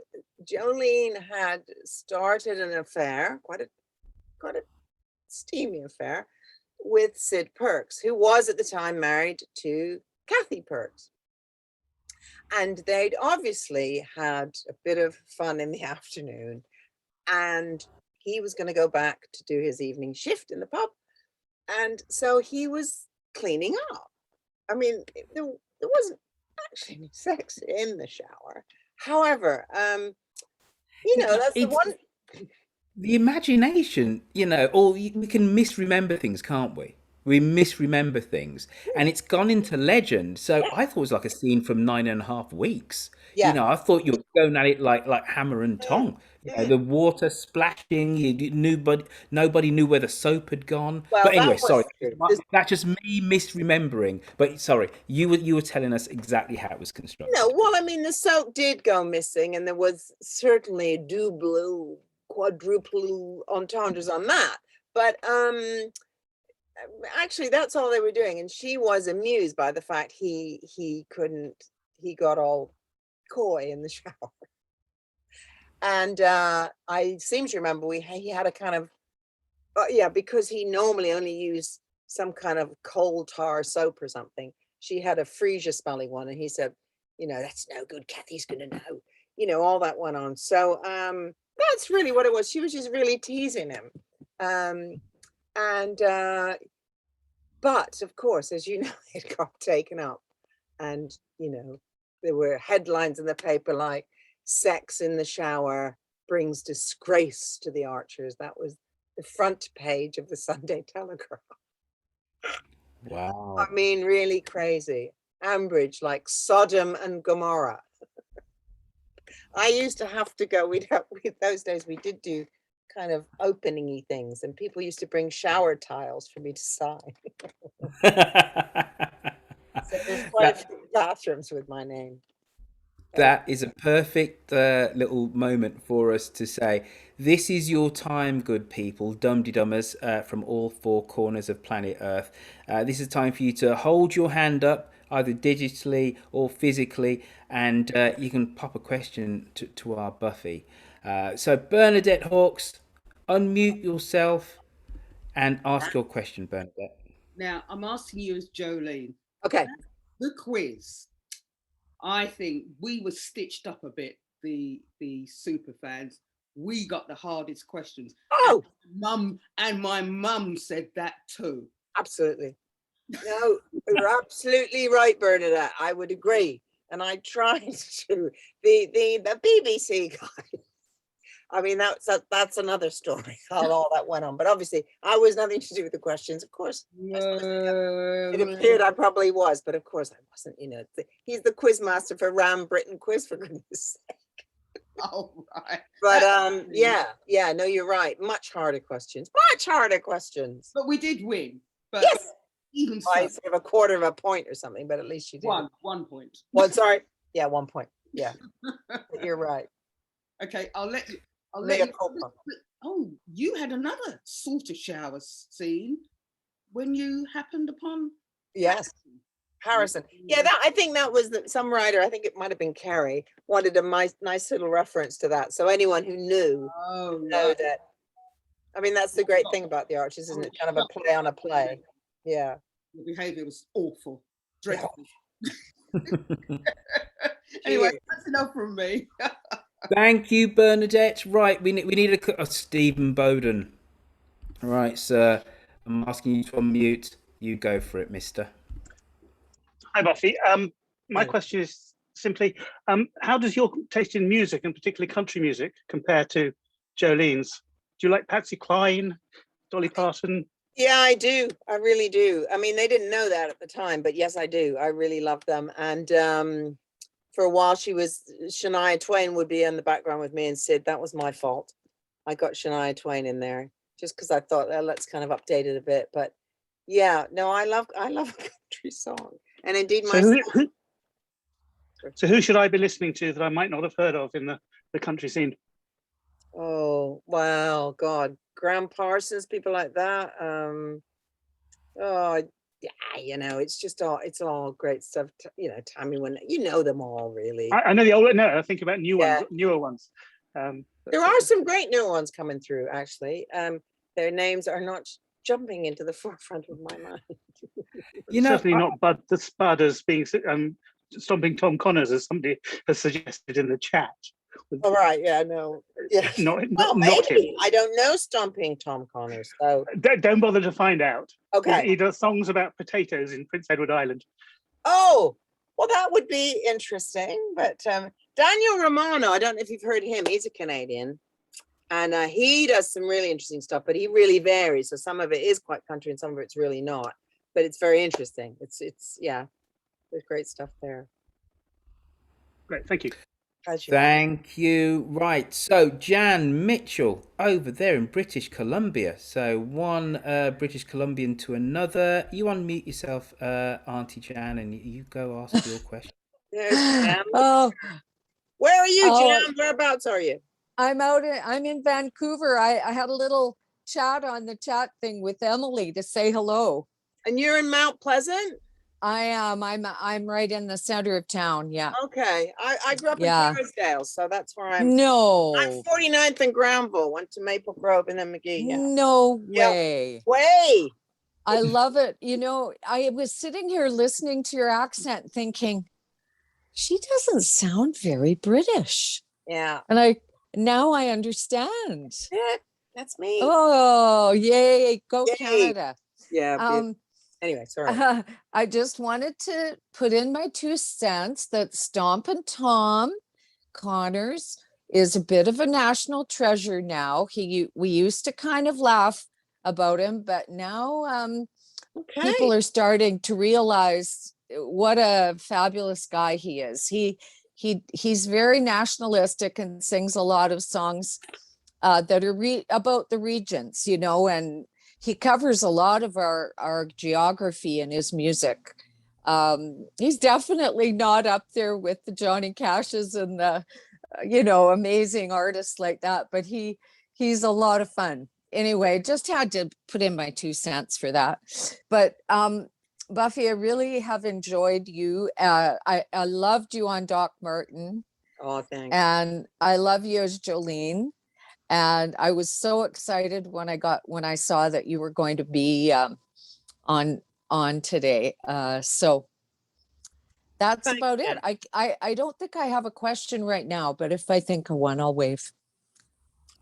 Jolene had started an affair, quite a steamy affair, with Sid Perks, who was at the time married to Kathy Perks. And they'd obviously had a bit of fun in the afternoon, and he was going to go back to do his evening shift in the pub. And so he was cleaning up. I mean, there wasn't actually any sex in the shower. However, that's the one. The imagination, we can misremember things, can't we? We misremember things, and it's gone into legend. So I thought it was like a scene from 9.5 Weeks. Yeah. I thought you were going at it like hammer and tong. The water splashing. Nobody knew where the soap had gone. Well, but anyway, that sorry, was- that's just me misremembering. But sorry, you were telling us exactly how it was constructed. No, well, I mean, the soap did go missing, and there was certainly double, quadruple entendres on that. But actually, that's all they were doing, and she was amused by the fact he got all coy in the shower. And I seem to remember he had a kind of because he normally only used some kind of coal tar soap or something. She had a freesia smelling one, and he said, that's no good, Kathy's gonna know. All that went on. So that's really what it was. She was just really teasing him. But of course, as you know, it got taken up, and there were headlines in the paper like "Sex in the shower brings disgrace to the Archers." That was the front page of the Sunday Telegraph. Wow. I mean, really crazy. Ambridge, like Sodom and Gomorrah. I used to have to go. Those days we did do kind of opening-y things, and people used to bring shower tiles for me to sign. So there's quite a few bathrooms with my name. That is a perfect little moment for us to say, this is your time, good people, Dumteedummers from all four corners of planet Earth. This is time for you to hold your hand up, either digitally or physically, and you can pop a question to our Buffy. So Bernadette Hawkes, unmute yourself and ask your question, Bernadette. Now, I'm asking you as Jolene. Okay. The quiz. I think we were stitched up a bit, the super fans. We got the hardest questions. Oh, And my mum said that too. absolutely. No, you're absolutely right, Bernadette. I would agree. And I tried to. The BBC guy. I mean, that's another story, how all that went on. But obviously, I was nothing to do with the questions, of course. It appeared I probably was, but of course I wasn't. He's the quiz master for Ram Britain Quiz, for goodness sake. Oh, right. But yeah, no, you're right. Much harder questions. But we did win. But Yes. even so, I sort of a quarter of a point or something, but at least you did. 1 point. Well, sorry. Yeah, 1 point. Yeah, you're right. Okay, I'll let you. Mea culpa. Oh, you had another sort of shower scene when you happened upon. Yes. Harrison. Yeah, I think that was some writer, I think it might have been Carrie, wanted a nice little reference to that. So anyone who knew know that. I mean, that's the great thing about the Archers, isn't it? Kind of a play on a play. Yeah. The behavior was awful, dreadful. Anyway, that's enough from me. Thank you, Bernadette. Right, we need a Stephen Bowden. Right, sir. I'm asking you to unmute. You go for it, mister. Hi, Buffy. My question is simply, how does your taste in music, and particularly country music, compare to Jolene's? Do you like Patsy Cline, Dolly Parton? Yeah, I do. I really do. I mean, they didn't know that at the time, but yes, I do. I really love them. And for a while, Shania Twain would be in the background with me, and Sid, that was my fault. I got Shania Twain in there just because I thought, let's kind of update it a bit. But yeah, no, I love a country song. And indeed, so who should I be listening to that I might not have heard of in the country scene? Oh, wow, God, Graham Parsons, people like that. Oh, yeah, it's all great stuff. Tammy Wynette, them all really. I know the older. No, I think about newer ones. There are some great new ones coming through, actually. Their names are not jumping into the forefront of my mind. Certainly not Spud as being Stomping Tom Connors, as somebody has suggested in the chat. All right, yeah, no, yeah. Not him. I don't know Stomping Tom Connors, so don't bother to find out. Okay. He does songs about potatoes in Prince Edward Island. Oh, well, that would be interesting. But Daniel Romano, I don't know if you've heard him. He's a Canadian, and he does some really interesting stuff. But he really varies. So some of it is quite country, and some of it's really not. But it's very interesting. It's there's great stuff there. Great, thank you. Thank you. Right, so Jan Mitchell over there in British Columbia. So one British Columbian to another. You unmute yourself, Auntie Jan, and you go ask your question. There's Jan. Oh, where are you, Jan? Whereabouts are you? I'm in Vancouver. I had a little chat on the chat thing with Emily to say hello. And you're in Mount Pleasant? I am. I'm right in the center of town. Yeah. Okay. I grew up in Kerrisdale, so that's where I'm. No. I'm 49th and Granville. Went to Maple Grove and then McGee. Yeah. No way. Way. I love it. I was sitting here listening to your accent, thinking, she doesn't sound very British. Yeah. And now I understand. Yeah, that's me. Oh, yay! Go Canada. Yeah. Anyway, sorry. I just wanted to put in my 2 cents that Stompin' Tom Connors is a bit of a national treasure now. We used to kind of laugh about him, but now people are starting to realize what a fabulous guy he is. He's very nationalistic and sings a lot of songs that are about the regions, and he covers a lot of our geography in his music. He's definitely not up there with the Johnny Cashes and the, amazing artists like that, but he's a lot of fun. Anyway, just had to put in my 2 cents for that. But Buffy, I really have enjoyed you. I loved you on Doc Martin. Oh, thanks. And I love you as Jolene. And I was so excited when I saw that you were going to be on today. So that's about it. I don't think I have a question right now, but if I think of one, I'll wave.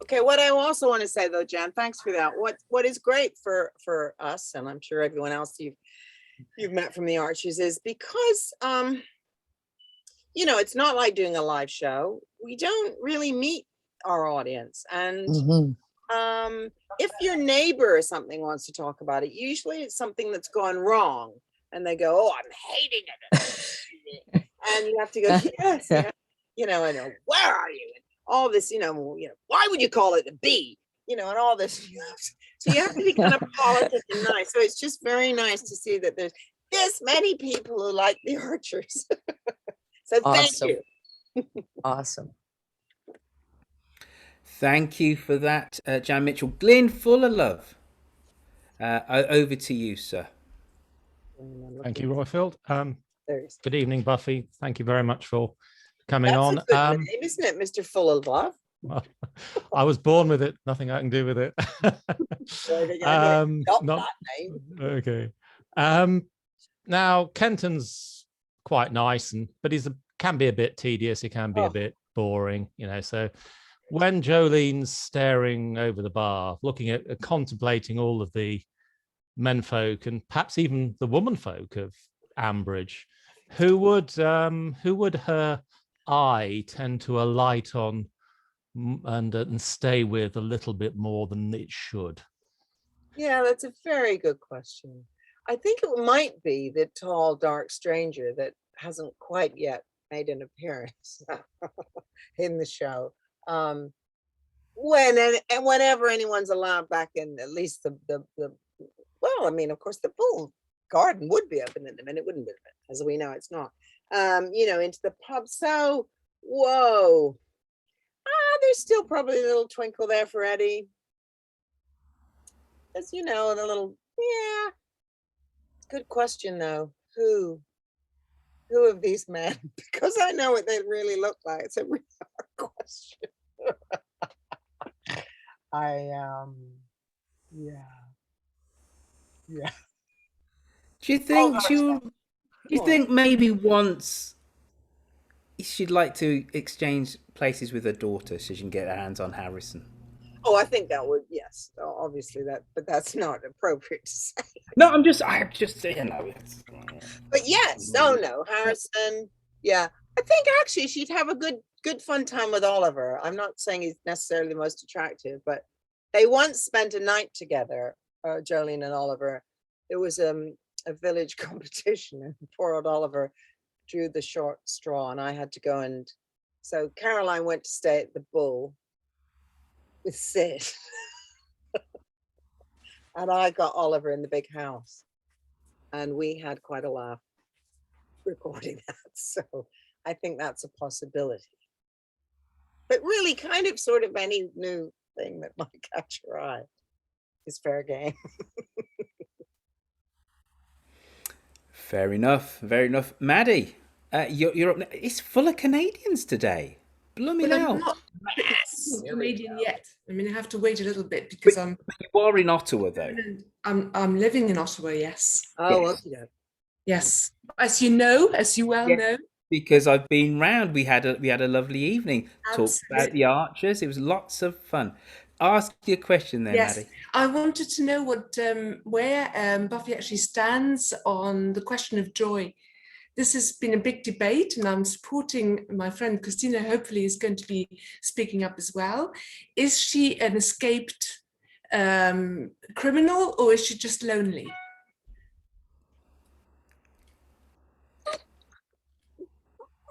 Okay, what I also want to say though, Jan, thanks for that. What is great for us, and I'm sure everyone else you've met from the Archers, is because it's not like doing a live show. We don't really meet our audience, and if your neighbor or something wants to talk about it, usually it's something that's gone wrong, and they go, "Oh, I'm hating it," and you have to go, "Yes, yeah. I know. Where are you?" And all this, why would you call it a bee? And all this. So you have to be kind of politic and nice. So it's just very nice to see that there's this many people who like the Archers. So thank you. Awesome. Thank you for that, Jan Mitchell. Glyn, full of love. Over to you, sir. Thank you, Royfield. Good evening, Buffy. Thank you very much for coming on. That's a good name, isn't it, Mr. Full of Love? Well, I was born with it. Nothing I can do with it. That name. Okay. Now, Kenton's quite nice, but can be a bit tedious. He can be a bit boring, So when Jolene's staring over the bar, looking at contemplating all of the menfolk and perhaps even the womanfolk of Ambridge, who would her eye tend to alight on and stay with a little bit more than it should? Yeah, that's a very good question. I think it might be the tall, dark stranger that hasn't quite yet made an appearance in the show. Whenever anyone's allowed back in, at least the well, I mean, of course, the pool garden would be open in a minute, wouldn't it? As we know, it's not. Into the pub. So, whoa. There's still probably a little twinkle there for Eddie. As you know, the little, yeah. Good question though. Who of these men? Because I know what they really look like. It's a really hard question. Yeah. Do you think she'll? Do you think maybe once she'd like to exchange places with her daughter so she can get her hands on Harrison? Oh, I think that would, yes. Obviously but that's not appropriate to say. No, I'm just saying. But yes, no, Harrison. Yeah, I think actually she'd have a good fun time with Oliver. I'm not saying he's necessarily the most attractive, but they once spent a night together, Jolene and Oliver. There was a village competition, and poor old Oliver drew the short straw, and I had to go, and so Caroline went to stay at the Bull with Sid. And I got Oliver in the big house, and we had quite a laugh recording that. So I think that's a possibility. But really, kind of sort of any new thing that might catch your eye is fair game. Fair enough. Maddie, you're up. It's full of Canadians today. Blooming Well, I'm hell. not Yes. Canadian yet. I mean, I have to wait a little bit because You are in Ottawa, though. I'm living in Ottawa. Yes. Oh, Yes. okay. Yes. As you know, as you well know. Because I've been round. We had a lovely evening. Talked about the Archers. It was lots of fun. Ask your question there, Yes, Maddie. I wanted to know where Buffy actually stands on the question of joy. This has been a big debate, and I'm supporting my friend Christina. Hopefully, is going to be speaking up as well. Is she an escaped criminal, or is she just lonely?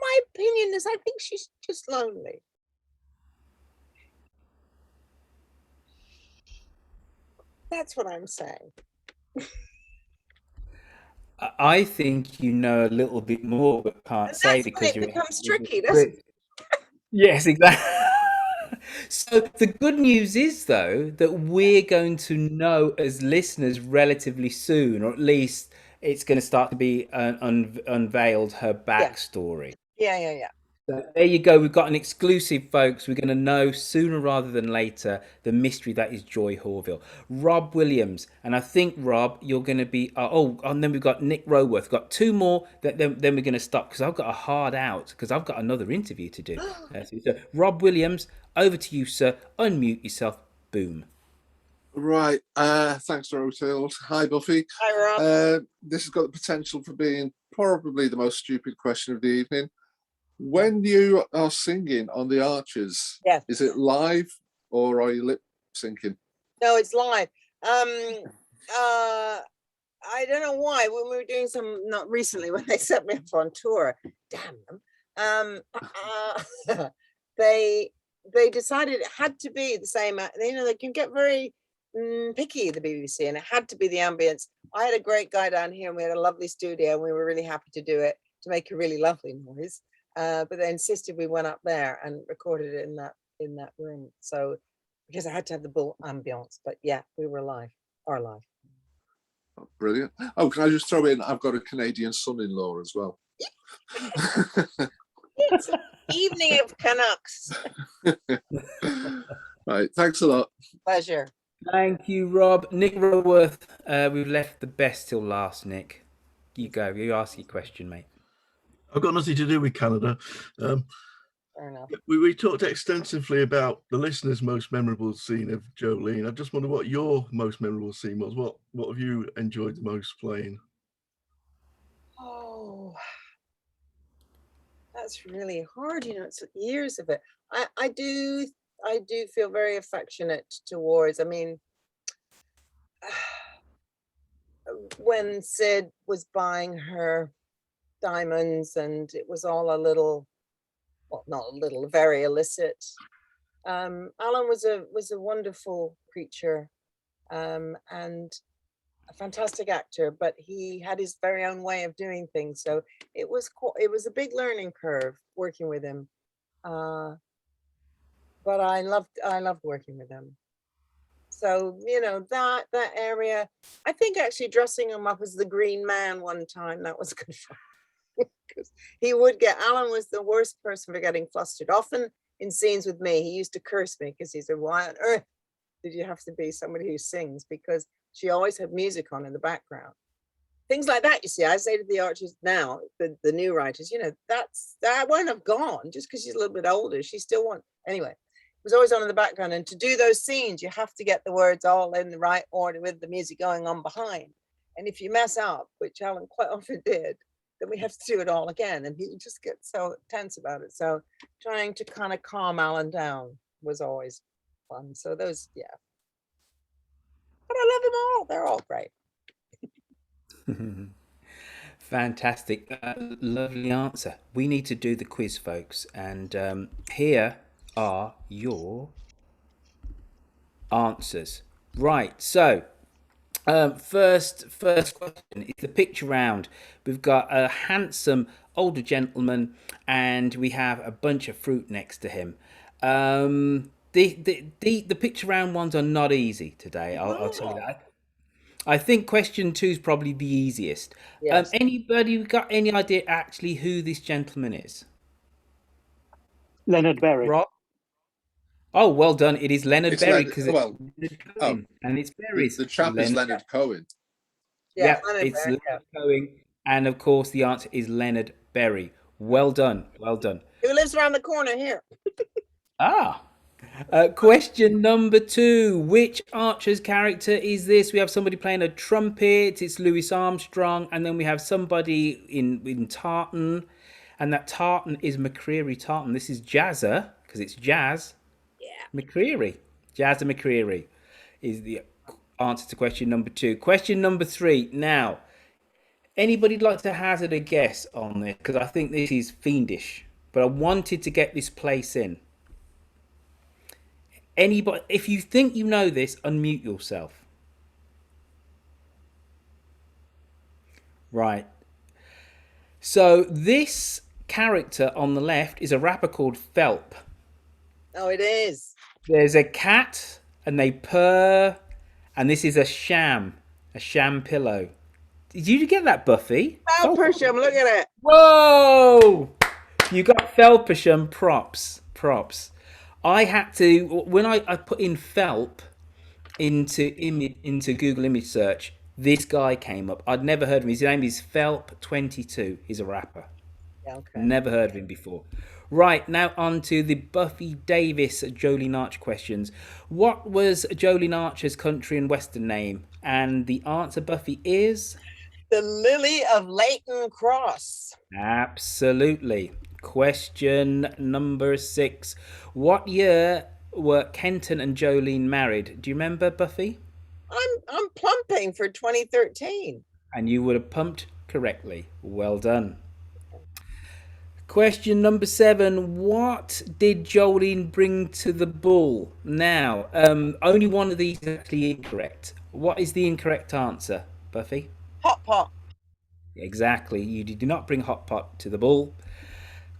My opinion is I think she's just lonely. That's what I'm saying. I think you know a little bit more, but can't And say that's because when it you're. becomes tricky, doesn't it? Yes, exactly. So the good news is, though, that we're going to know as listeners relatively soon, or at least it's going to start to be unveiled her backstory. Yeah. So there you go. We've got an exclusive, folks. We're going to know sooner rather than later the mystery that is Joy Horville. Rob Williams. And I think, Rob, you're going to be... and then we've got Nick Roworth. We've got two more. Then we're going to stop because I've got a hard out because I've got another interview to do. So Rob Williams, over to you, sir. Unmute yourself. Boom. Right. Thanks, Rotilde. Hi, Buffy. Hi, Rob. This has got the potential for being probably the most stupid question of the evening. When you are singing on the Archers, is it live or are you lip syncing? No, it's live. I don't know why. When we were doing not recently, when they set me up on tour, damn them. They decided it had to be the same. They can get very picky, the BBC, and it had to be the ambience. I had a great guy down here, and we had a lovely studio, and we were really happy to do it to make a really lovely noise. But they insisted we went up there and recorded it in that room. So because I had to have the Bull ambience, but yeah, we were live. Oh, brilliant. Oh, can I just throw in? I've got a Canadian son-in-law as well. It's an evening of Canucks. Right. Thanks a lot. Pleasure. Thank you, Rob. Nick Roworth. We've left the best till last, Nick. You go. You ask your question, mate. I've got nothing to do with Canada. Fair enough. We talked extensively about the listener's most memorable scene of Jolene. I just wonder what your most memorable scene was. What have you enjoyed the most playing? Oh, that's really hard. It's years of it. I do feel very affectionate towards. I mean, when Sid was buying her diamonds, and it was all a little, well, not a little, very illicit. Alan was a wonderful creature, and a fantastic actor, but he had his very own way of doing things. So it was a big learning curve working with him. But I loved working with him. So, you know, that area, I think actually dressing him up as the Green Man one time, that was good fun. Because Alan was the worst person for getting flustered. Often in scenes with me, he used to curse me because he said, why on earth did you have to be somebody who sings? Because she always had music on in the background. Things like that, you see, I say to the Archers now, the new writers, you know, that won't have gone just because she's a little bit older. She still wants, anyway, it was always on in the background. And to do those scenes, you have to get the words all in the right order with the music going on behind. And if you mess up, which Alan quite often did, then we have to do it all again. And he would just get so tense about it. So trying to kind of calm Alan down was always fun. So those, yeah. But I love them all. They're all great. Fantastic. Lovely answer. We need to do the quiz, folks. And here are your answers. Right. So first question is the picture round. We've got a handsome older gentleman and we have a bunch of fruit next to him. The picture round ones are not easy today. I'll tell you that. I think question 2 is probably the easiest. Yes. Anybody got any idea actually who this gentleman is? Leonard Berry. Rob? Oh, well done. It is Leonard Berry because and it's Berry's. The chap is Leonard Cohen. Yeah, it's Leonard Cohen, and of course the answer is Leonard Berry. Well done, well done. Who lives around the corner here? Question number 2. Which Archer's character is this? We have somebody playing a trumpet. It's Louis Armstrong. And then we have somebody in tartan. And that tartan is McCreary Tartan. This is Jazza, because it's Jazz. Yeah. McCreary. Jazza McCreary is the answer to question number 2. Question number 3. Now, anybody like to hazard a guess on this? Because I think this is fiendish. But I wanted to get this place in. Anybody, if you think you know this, unmute yourself. Right. So this character on the left is a rapper called Phelp. Oh, it is. There's a cat and they purr, and this is a sham pillow. Did you get that, Buffy? Felpersham, look at it. Whoa! You got Felpersham props. I had to, when I put in Phelp into Google image search, this guy came up. I'd never heard of him. His name is Phelp22. He's a rapper. Yeah, okay. Never heard of him before. Right, now on to the Buffy Davis Jolene Archer questions. What was Jolene Archer's country and western name? And the answer, Buffy, is? The Lily of Leighton Cross. Absolutely. Question number 6. What year were Kenton and Jolene married? Do you remember, Buffy? I'm plumping for 2013. And you would have pumped correctly. Well done. Question number 7. What did Jolene bring to the bull? Now, only one of these is actually incorrect. What is the incorrect answer, Buffy? Hot pot. Exactly. You did not bring hot pot to the bull.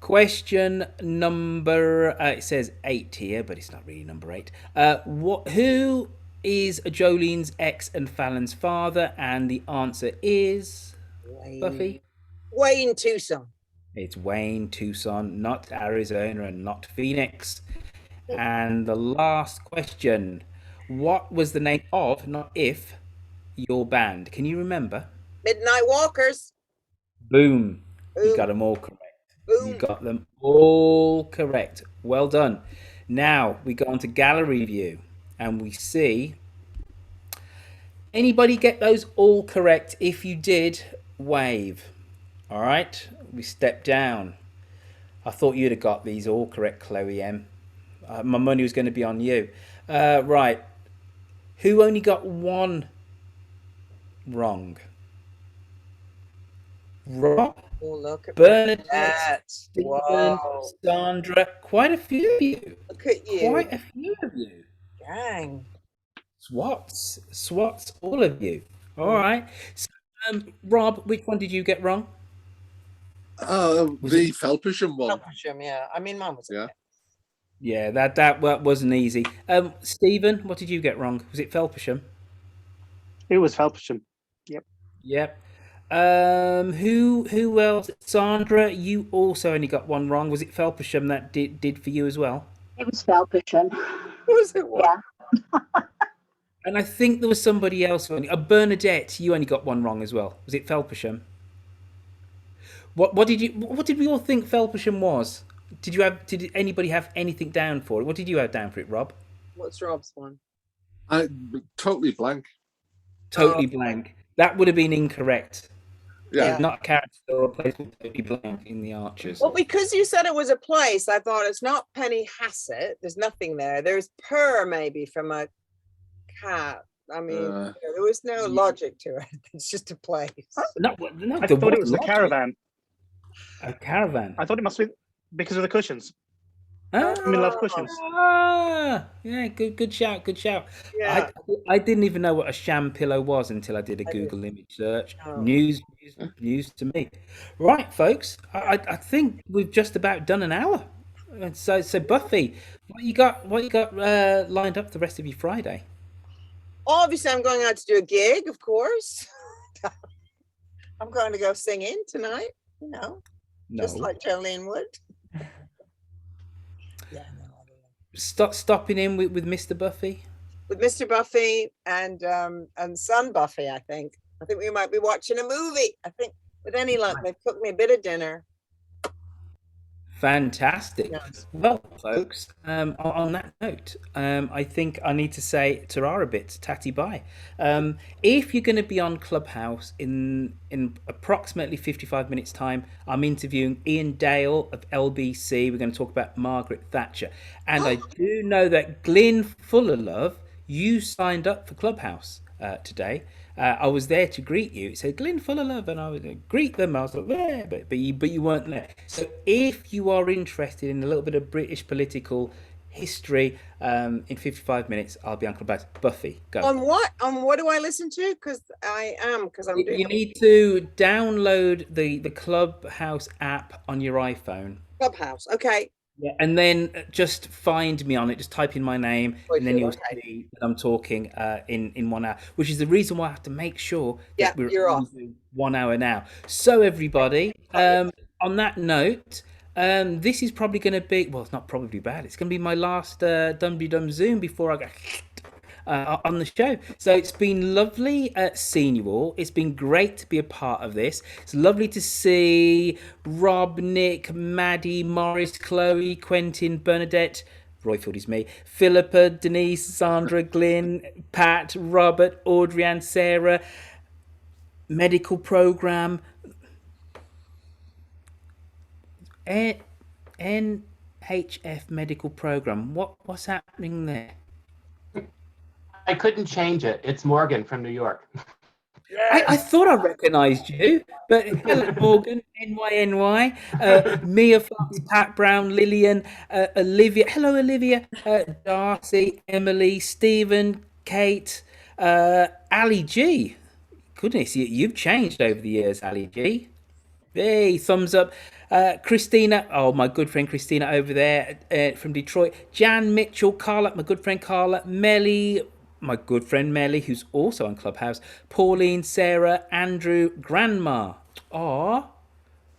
Question number, it says 8 here, but it's not really number 8. Who is Jolene's ex and Fallon's father? And the answer is, Buffy? Wayne Tucson. It's Wayne Tucson, not Arizona and not Phoenix. And the last question, what was the name of, not if, your band? Can you remember? Midnight Walkers. Boom. You got them all correct. Boom. You got them all correct. Well done. Now we go on to gallery view and we see, anybody get those all correct? If you did, wave. All right, we step down. I thought you'd have got these all correct, Chloe M. My money was going to be on you. Right. Who only got one wrong? Rob? Oh, look at Bernadette, that. Stephen, Whoa. Sandra, quite a few of you. Look at you. Quite a few of you. Dang. Swats, all of you. All right. So, Rob, which one did you get wrong? The Felpersham one. Felpersham, yeah. I mean, mine was okay. Yeah, that wasn't easy. Stephen, what did you get wrong? Was it Felpersham? It was Felpersham. Yep. Yep. Who else? Sandra, you also only got one wrong. Was it Felpersham that did for you as well? It was Felpersham. Was it? Yeah. And I think there was somebody else. Bernadette, you only got one wrong as well. Was it Felpersham? What did we all think Felpersham was? Did anybody have anything down for it? What did you have down for it, Rob? What's Rob's one? Totally blank. Totally blank. That would have been incorrect. Yeah. Not a character or a place called Totally Blank in the Archers. Well, because you said it was a place, I thought it's not Penny Hassett. There's nothing there. There's purr maybe from a cat. I mean, there was no logic to it. It's just a place. No, I thought it was the caravan. A caravan. I thought it must be because of the cushions. I'm in love cushions. Yeah, good shout. Yeah. I didn't even know what a sham pillow was until I did a Google image search. Oh. News to me. Right, folks. I think we've just about done an hour. And so Buffy, what you got lined up the rest of your Friday? Obviously, I'm going out to do a gig, of course. I'm going to go sing in tonight, just like Jolene would. Yeah, Stopping in with Mr. Buffy? With Mr. Buffy and son Buffy, I think. I think we might be watching a movie. I think with any luck, they've cooked me a bit of dinner. Fantastic. Yes. Well, folks, on that note, I think I need to say Tarara bit, tatty bye. If you're going to be on Clubhouse in approximately 55 minutes time, I'm interviewing Ian Dale of LBC. We're going to talk about Margaret Thatcher. And I do know that Glyn Fullerlove, you signed up for Clubhouse today. I was there to greet you. It said Glyn Fullerlove, and I was going to greet them. I was like, there, but you weren't there. So if you are interested in a little bit of British political history, in 55 minutes, I'll be on Clubhouse. Buffy, go. On what? On what do I listen to? Because I'm doing. You need to download the Clubhouse app on your iPhone. Clubhouse, okay. Yeah, and then just find me on it. Just type in my name, and then you'll see that I'm talking in 1 hour. Which is the reason why I have to make sure that we're on 1 hour now. So everybody, on that note, this is probably going to be it's not probably bad. It's going to be my last Dumteedum Zoom before I go on the show. So it's been lovely seeing you all. It's been great to be a part of this. It's lovely to see Rob, Nick, Maddie, Morris, Chloe, Quentin, Bernadette, Royfield is me, Philippa, Denise, Sandra, Glyn, Pat, Robert, Audrey and Sarah, medical program, NHF medical program. What's happening there? I couldn't change it. It's Morgan from New York. I thought I recognised you, but hello, Morgan, NYNY, Mia Fox, Pat Brown, Lillian, Olivia, hello, Olivia, Darcy, Emily, Stephen, Kate, Ali G. Goodness, you've changed over the years, Ali G. Hey, thumbs up. Christina, my good friend Christina over there from Detroit. Jan Mitchell, Carla, my good friend Carla, Melly, my good friend Melly, who's also on Clubhouse, Pauline, Sarah, Andrew, Grandma. Aw,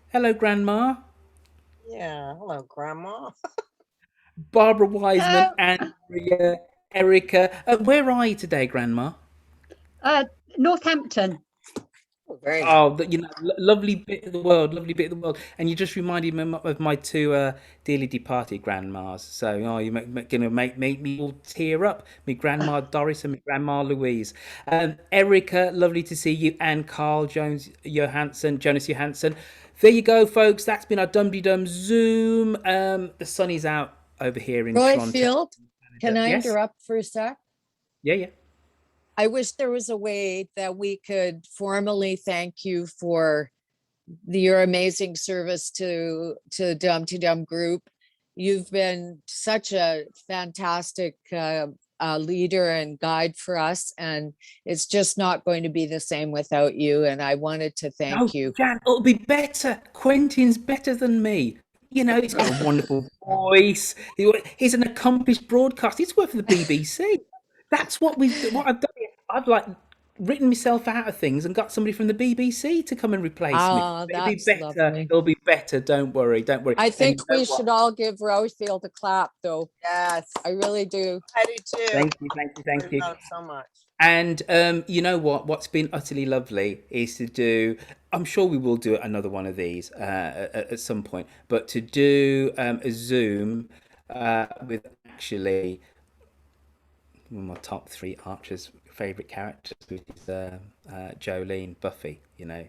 hello, Grandma. Yeah, hello, Grandma. Barbara Wiseman, Andrea, Erica. Where are you today, Grandma? Northampton. Very nice. Lovely bit of the world, and you just reminded me of my two dearly departed grandmas. So, you're gonna make me all tear up. My grandma Doris and my grandma Louise. Erica, lovely to see you, and Carl Jonas Johansson. There you go, folks. That's been our Dumteedum Zoom. The sun is out over here in Toronto. Royfield, can I Yes? interrupt for a sec? Yeah. I wish there was a way that we could formally thank you for your amazing service to Dumteedum group. You've been such a fantastic leader and guide for us, and it's just not going to be the same without you. And I wanted to thank you. Jan, it'll be better. Quentin's better than me. You know, he's got a wonderful voice. He's an accomplished broadcaster. He's worked for the BBC. That's what I've done. I've like written myself out of things and got somebody from the BBC to come and replace me. It'll be better. Lovely. It'll be better. Don't worry. I think we should all give Rosefield a clap, though. Yes, I really do. I do too. Thank you so much. And you know what? What's been utterly lovely is to do. I'm sure we will do another one of these at some point, but to do a Zoom with actually one of my top 3 Archer's favourite characters, which is Jolene, Buffy. You know,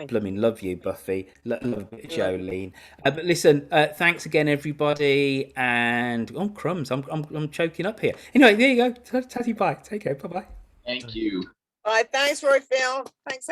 blooming love you, Buffy. Love a bit of Jolene. But listen, thanks again, everybody. And crumbs, I'm choking up here. Anyway, there you go. Tatty bye. Take care. Bye bye. Thank you. All right, thanks, Royfield. Thanks.